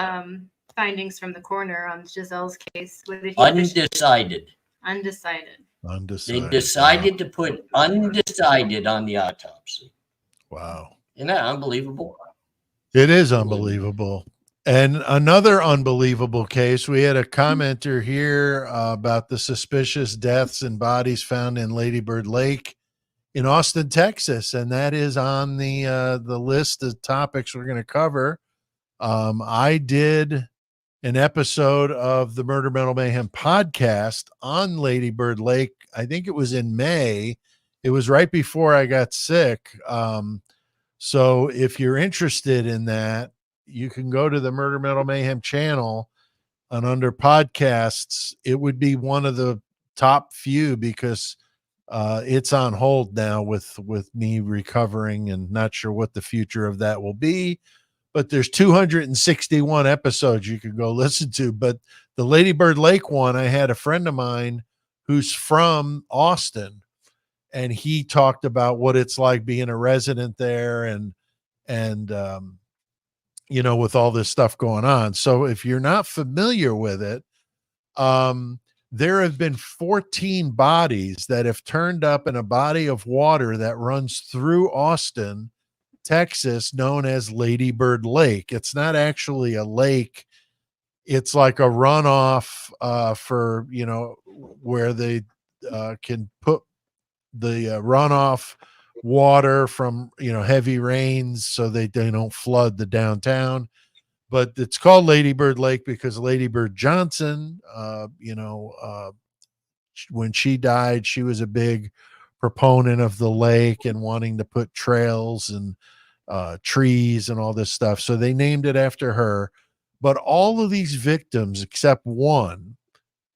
findings from the coroner on Giselle's case? What did he undecided. Undecided. They Undecided. decided to put undecided on the autopsy. Wow. Isn't that unbelievable? It is unbelievable. And another unbelievable case, we had a commenter here about the suspicious deaths and bodies found in Lady Bird Lake in Austin, Texas, and that is on the list of topics we're going to cover. I did an episode of the Murder Metal Mayhem podcast on Lady Bird Lake. I think it was in May. It was right before I got sick. So if you're interested in that, you can go to the Murder Metal Mayhem channel, and under podcasts, it would be one of the top few because it's on hold now with me recovering and not sure what the future of that will be. But there's 261 episodes you can go listen to. But the Lady Bird Lake one, I had a friend of mine who's from Austin, and he talked about what it's like being a resident there and with all this stuff going on. So if you're not familiar with it, there have been 14 bodies that have turned up in a body of water that runs through Austin, Texas, known as Lady Bird Lake. It's not actually a lake. It's like a runoff for, where they can put the runoff water from, heavy rains so they don't flood the downtown. But it's called Lady Bird Lake because Lady Bird Johnson, when she died, she was a big proponent of the lake and wanting to put trails and trees and all this stuff. So they named it after her. But all of these victims, except one,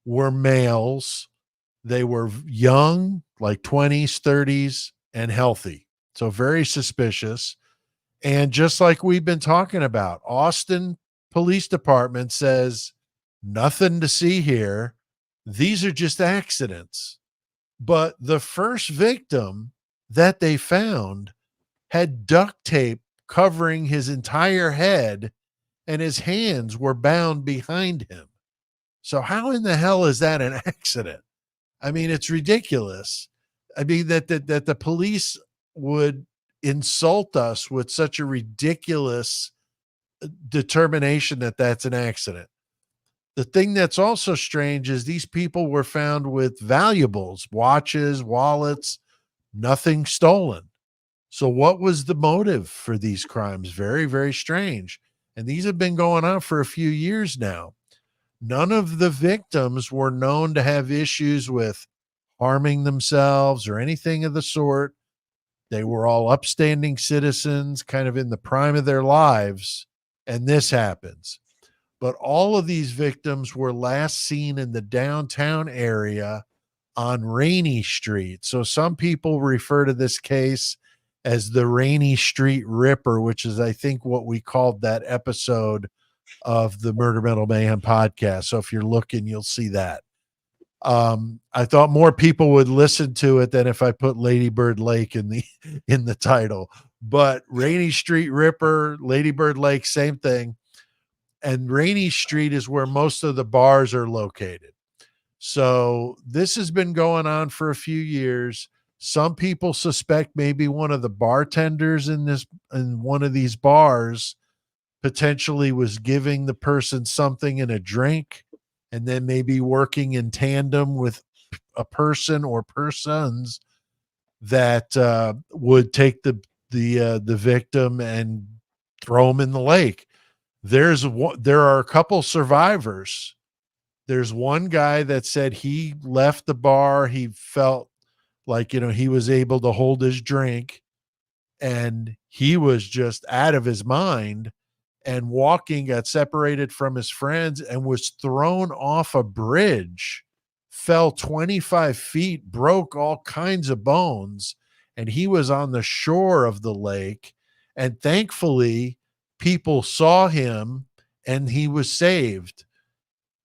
were males. They were young, like 20s, 30s, and healthy. So very suspicious. And just like we've been talking about, Austin Police Department says nothing to see here. These are just accidents. But the first victim that they found had duct tape covering his entire head, and his hands were bound behind him. So how in the hell is that an accident? I mean, it's ridiculous. I mean, that the police would insult us with such a ridiculous determination that that's an accident. The thing that's also strange is these people were found with valuables, watches, wallets, nothing stolen. So what was the motive for these crimes? Very, very strange. And these have been going on for a few years now. None of the victims were known to have issues with harming themselves or anything of the sort. They were all upstanding citizens, kind of in the prime of their lives, and this happens. But all of these victims were last seen in the downtown area on Rainy Street. So some people refer to this case as the Rainy Street Ripper, which is, I think, what we called that episode of the Murder Metal Mayhem podcast. So if you're looking, you'll see that. I thought more people would listen to it than if I put Lady Bird Lake in the title. But Rainy Street Ripper, Lady Bird Lake, same thing. And Rainy Street is where most of the bars are located. So this has been going on for a few years. Some people suspect maybe one of the bartenders in one of these bars potentially was giving the person something in a drink and then maybe working in tandem with a person or persons that would take the victim and throw him in the lake. There are a couple survivors. There's one guy that said he left the bar. He felt like, he was able to hold his drink and he was just out of his mind, and walking, got separated from his friends and was thrown off a bridge, fell 25 feet, broke all kinds of bones. And he was on the shore of the lake. And thankfully, people saw him and he was saved.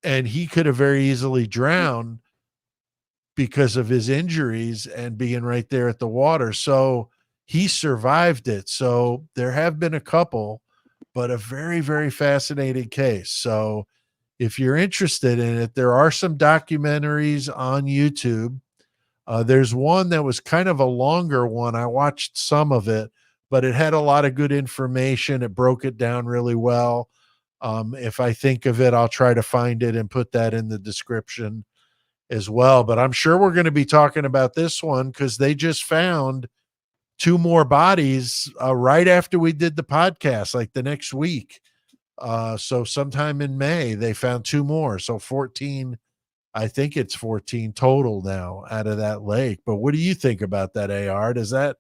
And he could have very easily drowned because of his injuries and being right there at the water. So he survived it. So there have been a couple, but a very, very fascinating case. So if you're interested in it, there are some documentaries on YouTube. There's one that was kind of a longer one. I watched some of it, but it had a lot of good information. It broke it down really well. If I think of it, I'll try to find it and put that in the description as well. But I'm sure we're going to be talking about this one because they just found two more bodies right after we did the podcast, like the next week. So sometime in May, they found two more. So 14, I think it's 14 total now out of that lake. But what do you think about that, AR? Does that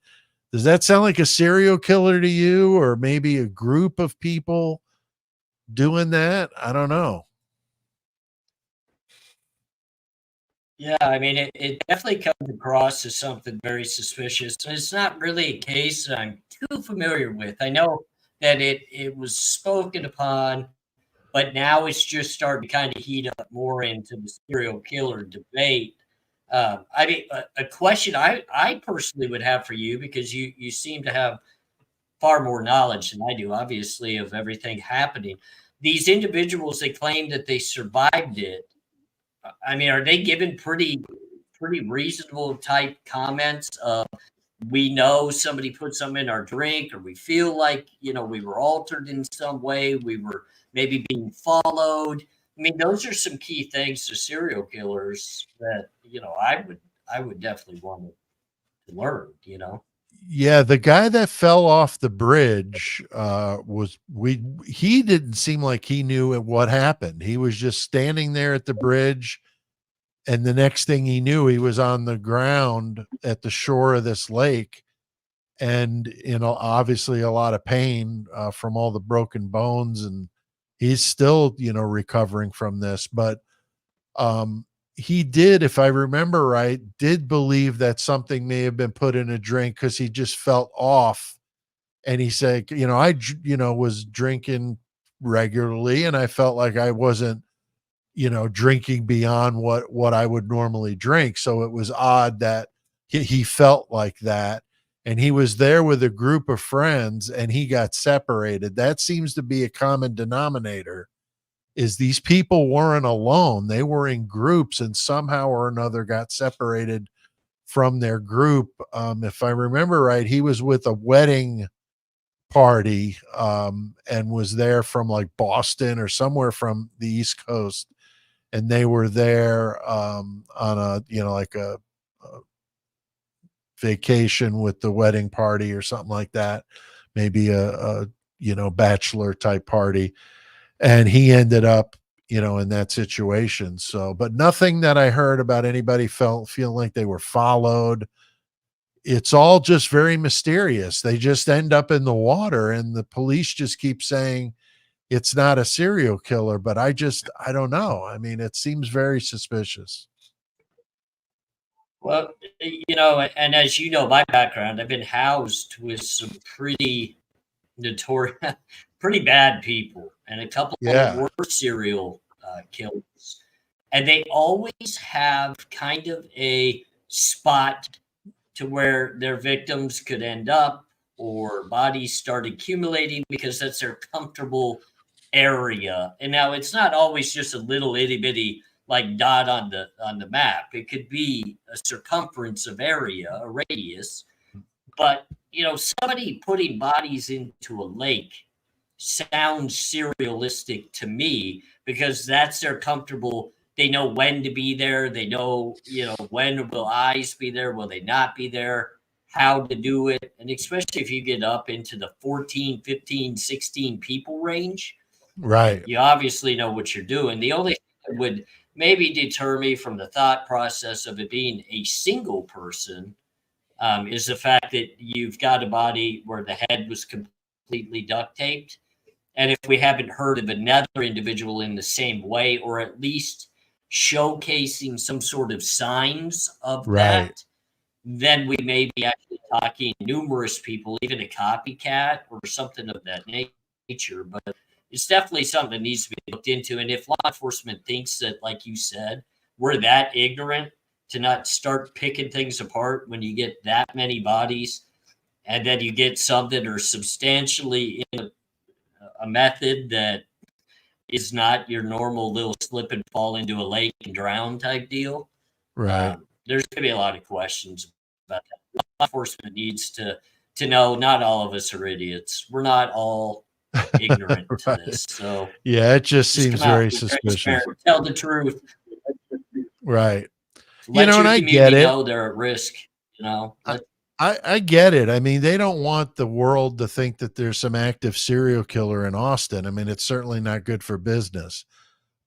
sound like a serial killer to you, or maybe a group of people doing that? I don't know. Yeah, I mean, it definitely comes across as something very suspicious. It's not really a case that I'm too familiar with. I know that it was spoken upon, but now it's just starting to kind of heat up more into the serial killer debate. I mean, a question I personally would have for you, because you seem to have far more knowledge than I do, obviously, of everything happening. These individuals, they claim that they survived it. I mean, are they given pretty reasonable type comments of, we know somebody put something in our drink, or we feel like, we were altered in some way, we were maybe being followed? I mean, those are some key things to serial killers that, I would definitely want to learn. Yeah, the guy that fell off the bridge he didn't seem like he knew what happened. He was just standing there at the bridge, and the next thing he knew, he was on the ground at the shore of this lake, and obviously a lot of pain from all the broken bones, and he's still recovering from this. But he did, if I remember right, did believe that something may have been put in a drink because he just felt off. And he said, was drinking regularly, and I felt like I wasn't, drinking beyond what I would normally drink. So it was odd that he felt like that. And he was there with a group of friends, and he got separated. That seems to be a common denominator, is these people weren't alone. They were in groups, and somehow or another got separated from their group. If I remember right, he was with a wedding party, and was there from like Boston or somewhere from the East Coast. And they were there on a, like a vacation with the wedding party or something like that, maybe a bachelor type party. And he ended up in that situation. So, but nothing that I heard about anybody feeling like they were followed. It's all just very mysterious. They just end up in the water, and the police just keep saying it's not a serial killer. But I don't know. I mean, it seems very suspicious. Well, and as you know, my background, I've been housed with some pretty notorious, pretty bad people, and a couple of them Yeah. were serial killers. And they always have kind of a spot to where their victims could end up, or bodies start accumulating, because that's their comfortable area. And now it's not always just a little itty bitty like dot on the map. It could be a circumference of area, a radius. But somebody putting bodies into a lake sounds serialistic to me, because that's their comfortable. They know when to be there. They know, when will eyes be there? Will they not be there? How to do it. And especially if you get up into the 14, 15, 16 people range, Right. you obviously know what you're doing. The only thing that would maybe deter me from the thought process of it being a single person is the fact that you've got a body where the head was completely duct taped. And if we haven't heard of another individual in the same way, or at least showcasing some sort of signs of Right. that, then we may be actually talking numerous people, even a copycat or something of that nature. But it's definitely something that needs to be looked into. And if law enforcement thinks that, like you said, we're that ignorant to not start picking things apart when you get that many bodies, and then you get some that are substantially in a method that is not your normal little slip and fall into a lake and drown type deal. Right. there's going to be a lot of questions about that. Law enforcement needs to know not all of us are idiots. We're not all ignorant to Right. this. So Yeah, it just just seems come out, very be suspicious. transparent, tell the truth, Right. let And your I get community it. know they're at risk. I get it. I mean, they don't want the world to think that there's some active serial killer in Austin. I mean, it's certainly not good for business,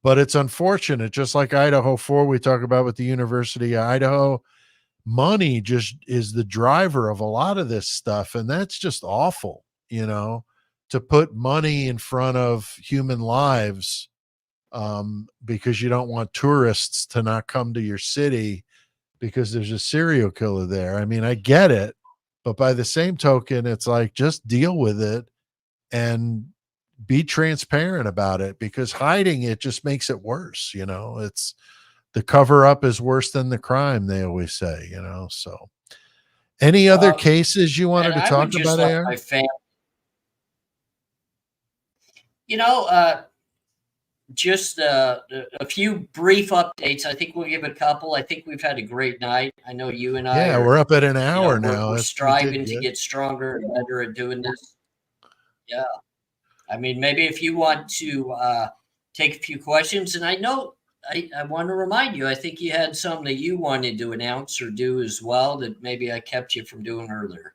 but it's unfortunate. Just like Idaho 4, we talk about with the University of Idaho, money just is the driver of a lot of this stuff. And that's just awful, to put money in front of human lives, because you don't want tourists to not come to your city because there's a serial killer there. I mean, I get it, but by the same token, it's like just deal with it and be transparent about it, because hiding it just makes it worse. It's the cover up is worse than the crime, they always say, So, any other Well, cases you and wanted to I would talk just about, like AR? my family, you know, just a few brief updates. I think we'll give a couple. I think we've had a great night. I know you and I Yeah, are, we're up at an hour we're now. We did striving to good. get stronger and better at doing this. Yeah. I mean, maybe if you want to take a few questions, and I know I want to remind you, I think you had some that you wanted to announce or do as well that maybe I kept you from doing earlier.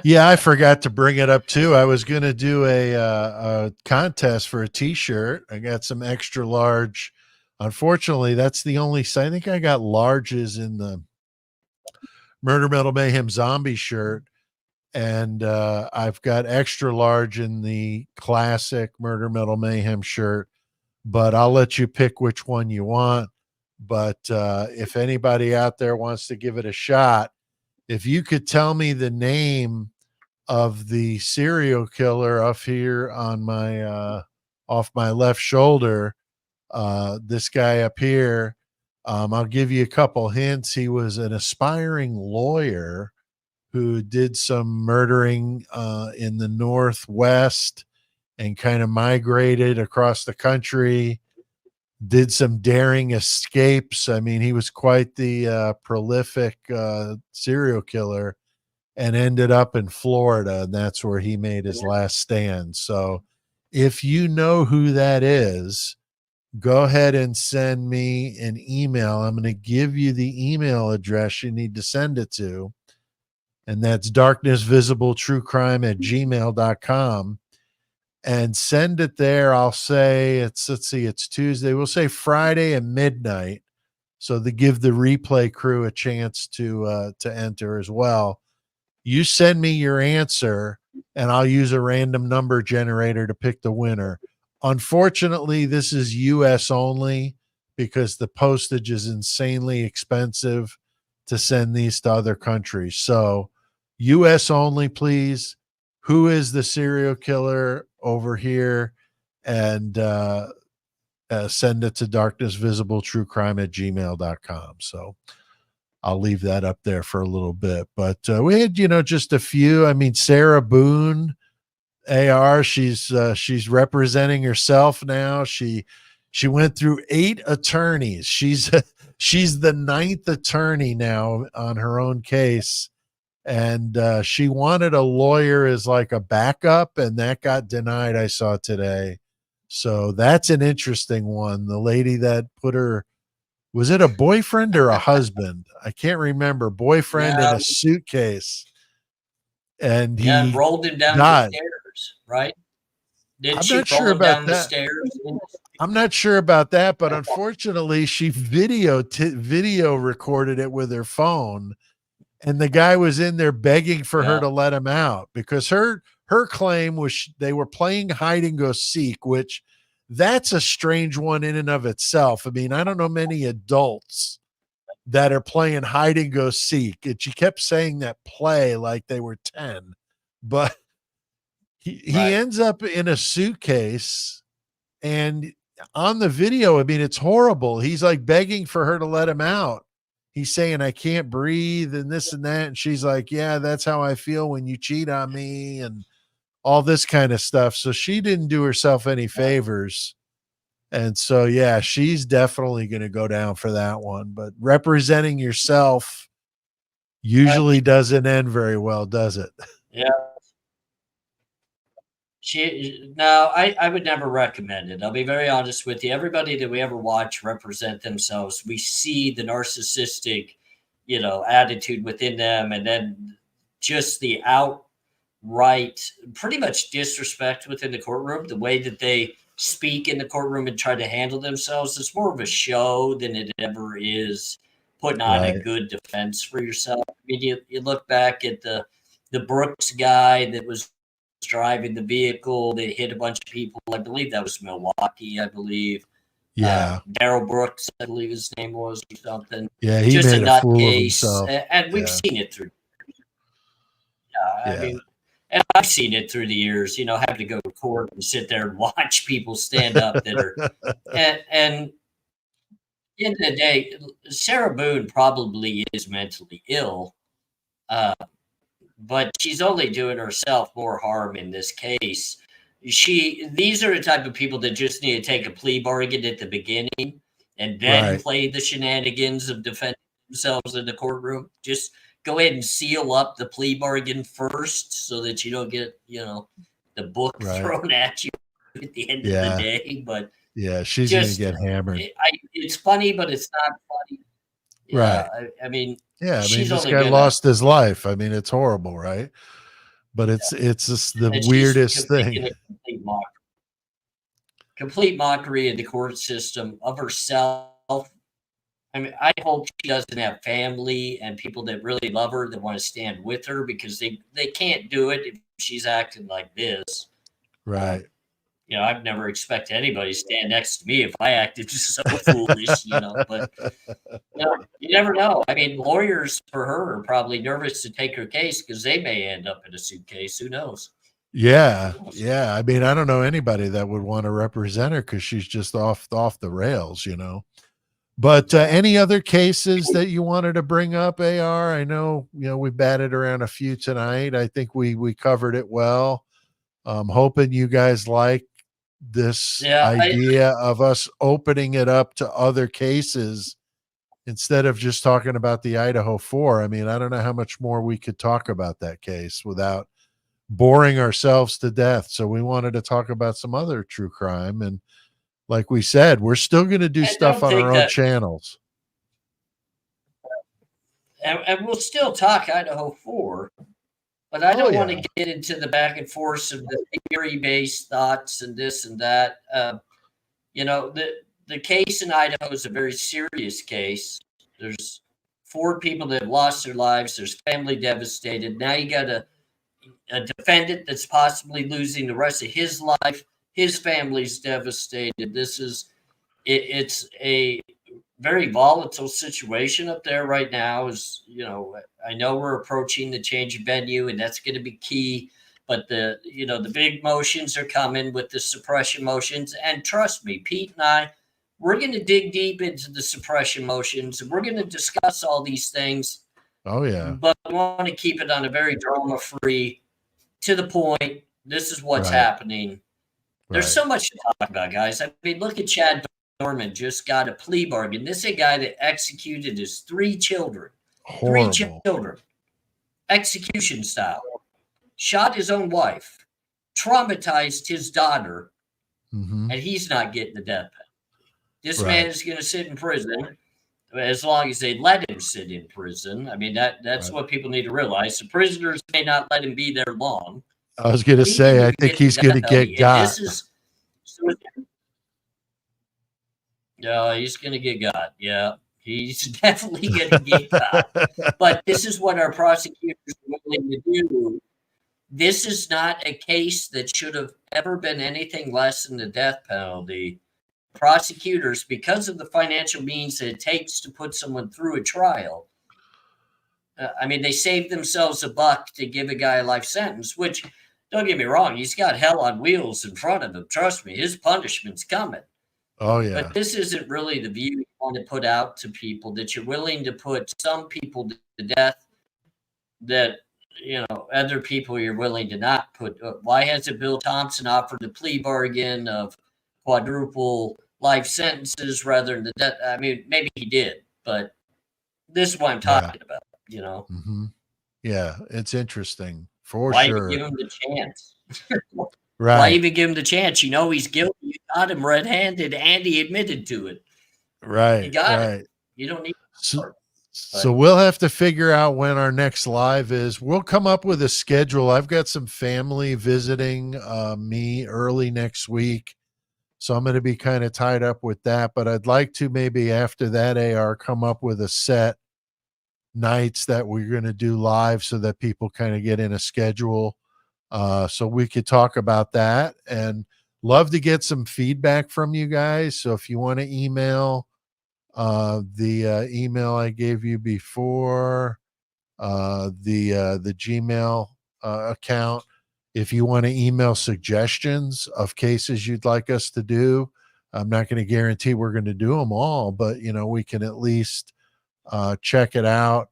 Yeah, I forgot to bring it up too. I was going to do a contest for a T-shirt. I got some extra large. Unfortunately, that's the only. I think I got larges in the Murder Metal Mayhem Zombie shirt, and I've got extra large in the classic Murder Metal Mayhem shirt. But I'll let you pick which one you want. But if anybody out there wants to give it a shot, if you could tell me the name of the serial killer up here on my off my left shoulder, this guy up here, I'll give you a couple hints. He was an aspiring lawyer who did some murdering in the Northwest and kind of migrated across the country, did some daring escapes. I mean, he was quite the prolific serial killer, and ended up in Florida, and that's where he made his last stand. So if you know who that is, go ahead and send me an email. I'm going to give you the email address you need to send it to, and that's darknessvisibletruecrime@gmail.com. And send it there. I'll say it's Tuesday. We'll say Friday at midnight, so to give the replay crew a chance to enter as well. You send me your answer, and I'll use a random number generator to pick the winner. Unfortunately, this is US only because the postage is insanely expensive to send these to other countries. So, US only, please. Who is the serial killer over here? And send it to darknessvisibletruecrime@gmail.com. So, I'll leave that up there for a little bit. But we had, just a few. I mean, Sarah Boone, AR, she's representing herself now. She went through 8 attorneys. She's the 9th attorney now on her own case. And she wanted a lawyer as like a backup, and that got denied, I saw today. So that's an interesting one. The lady that put her, was it a boyfriend or a husband? I can't remember. Boyfriend in Yeah, a suitcase, and yeah, and he rolled him down the died. stairs, right? Didn't I'm she not roll sure him about down the that. stairs? I'm not sure about that, but unfortunately, she video recorded it with her phone, and the guy was in there begging for her Yeah, to let him out, because her claim was they were playing hide and go seek, which that's a strange one in and of itself. I mean, I don't know many adults that are playing hide and go seek. And she kept saying that play like they were 10, but he right. ends up in a suitcase, and on the video, I mean, it's horrible. He's like begging for her to let him out. He's saying, I can't breathe and this and that. And she's like, yeah, that's how I feel when you cheat on me and all this kind of stuff. So she didn't do herself any Yeah. favors. And so, yeah, she's definitely going to go down for that one. But representing yourself usually doesn't end very well, does it? Yeah. No, I would never recommend it. I'll be very honest with you. Everybody that we ever watch represent themselves, we see the narcissistic, attitude within them, and then just the outright, pretty much disrespect within the courtroom, the way that they speak in the courtroom and try to handle themselves. It's more of a show than it ever is putting on a Right. good defense for yourself. I mean, you look back at the Brooks guy that was driving the vehicle that hit a bunch of people. I believe that was Milwaukee, I believe. Yeah. Daryl Brooks, I believe his name was, or something. Yeah. He Just a made a fool of nutcase. himself. And we've Yeah. seen it through. I Yeah. mean, and I've seen it through the years, having to go to court and sit there and watch people stand up that are, and at the end of the day, Sarah Boone probably is mentally ill. But she's only doing herself more harm in this case. These are the type of people that just need to take a plea bargain at the beginning and then Right. play the shenanigans of defending themselves in the courtroom. Just go ahead and seal up the plea bargain first so that you don't get, the book Right. thrown at you at the end of the day. But Yeah. She's going to just get hammered. it's funny, but it's not funny. Right. Yeah, I mean, Yeah. I mean, she's this only guy gonna lost his life. I mean, it's horrible, right? But it's just the and she's weirdest making thing. a complete mockery of the court system, of herself. I mean, I hope she doesn't have family and people that really love her that want to stand with her, because they can't do it if she's acting like this. Right. I've never expected anybody to stand next to me if I acted so foolish, but you never know. I mean, lawyers for her are probably nervous to take her case because they may end up in a suitcase. Who knows? Yeah. Yeah. I mean, I don't know anybody that would want to represent her because she's just off the rails, But any other cases that you wanted to bring up, AR? I know, we batted around a few tonight. I think we covered it well. I'm hoping you guys like this Yeah, idea of us opening it up to other cases instead of just talking about the Idaho 4. I mean, I don't know how much more we could talk about that case without boring ourselves to death. So we wanted to talk about some other true crime. And like we said, we're still going to do I stuff don't on think our own that, channels. and we'll still talk Idaho 4. But I Oh, don't want yeah. to get into the back and forth of the theory-based thoughts and this and that. The case in Idaho is a very serious case. There's 4 people that have lost their lives. There's family devastated. Now you got a defendant that's possibly losing the rest of his life. His family's devastated. It's a very volatile situation up there right now. I know we're approaching the change of venue, and that's going to be key. But the big motions are coming with the suppression motions. And trust me, Pete and I, we're going to dig deep into the suppression motions, and we're going to discuss all these things. Oh, yeah. But we want to keep it on a very drama-free, to the point. This is what's Right. happening. There's Right. so much to talk about, guys. I mean, look at Chad Norman, just got a plea bargain. This is a guy that executed his 3 children. Horrible. 3 children. Execution style. Shot his own wife. Traumatized his daughter. Mhm. And he's not getting the death penalty. This Right. man is going to sit in prison as long as they let him sit in prison. I mean, that's Right. what people need to realize. The prisoners may not let him be there long. I was going to say, I think he's going to get got. No, he's going to get got. Yeah, he's definitely going to get got. But this is what our prosecutors are willing to do. This is not a case that should have ever been anything less than the death penalty. Prosecutors, because of the financial means that it takes to put someone through a trial, I mean, they saved themselves a buck to give a guy a life sentence, which, don't get me wrong, he's got hell on wheels in front of him. Trust me, his punishment's coming. Oh, yeah. But this isn't really the view you want to put out to people, that you're willing to put some people to death that, other people you're willing to not put. Why hasn't Bill Thompson offered a plea bargain of quadruple life sentences rather than the death. I mean, maybe he did, but this is what I'm talking about. You know, Yeah, it's interesting for why even give sure. him the chance? Why Right, even give him the chance? You know, he's guilty. You got him red-handed, and he admitted to it. You right, got it. right. You don't need So, more. so But we'll have to figure out when our next live is. We'll come up with a schedule. I've got some family visiting me early next week. So I'm going to be kind of tied up with that, but I'd like to maybe after that AR come up with a set nights that we're going to do live so that people kind of get in a schedule. So we could talk about that and love to get some feedback from you guys. So if you want to email the email I gave you before, the Gmail account, if you want to email suggestions of cases you'd like us to do, I'm not going to guarantee we're going to do them all, but we can at least check it out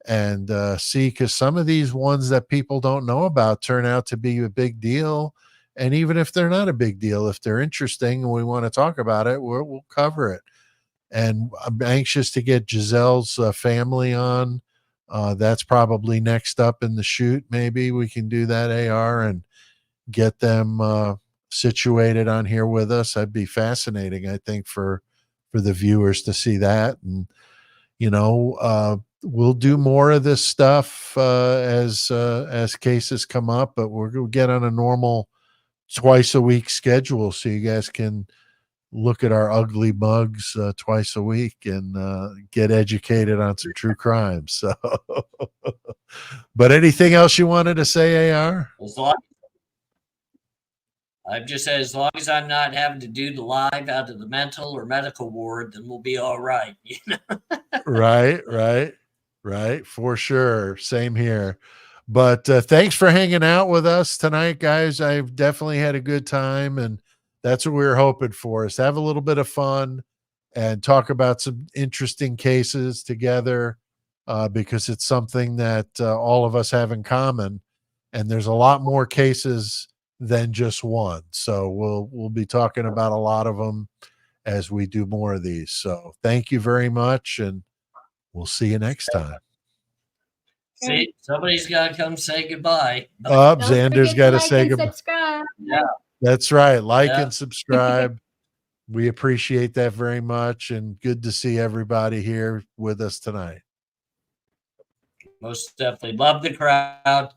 and see, because some of these ones that people don't know about turn out to be a big deal. And even if they're not a big deal, if they're interesting and we want to talk about it, we'll cover it. And I'm anxious to get Giselle's family on. That's probably next up in the shoot. Maybe we can do that AR and get them situated on here with us. That'd be fascinating, I think, for the viewers to see that. And we'll do more of this stuff as cases come up, but we're going to get on a normal twice a week schedule so you guys can look at our ugly mugs twice a week and get educated on some true crime. So, but anything else you wanted to say, AR? as long I've just said, as long as I'm not having to do the live out of the mental or medical ward, then we'll be all right. You know? Right. For sure. Same here. But thanks for hanging out with us tonight, guys. I've definitely had a good time, and that's what we were hoping for, is to have a little bit of fun and talk about some interesting cases together, because it's something that all of us have in common, and there's a lot more cases than just one. So we'll be talking about a lot of them as we do more of these. So thank you very much, and we'll see you next time. See, somebody's got to come say goodbye. Up, Don't Xander's forget got to to like say and goodbye. subscribe. Yeah. That's right. Like Yeah. and subscribe. We appreciate that very much, and good to see everybody here with us tonight. Most definitely. Love the crowd.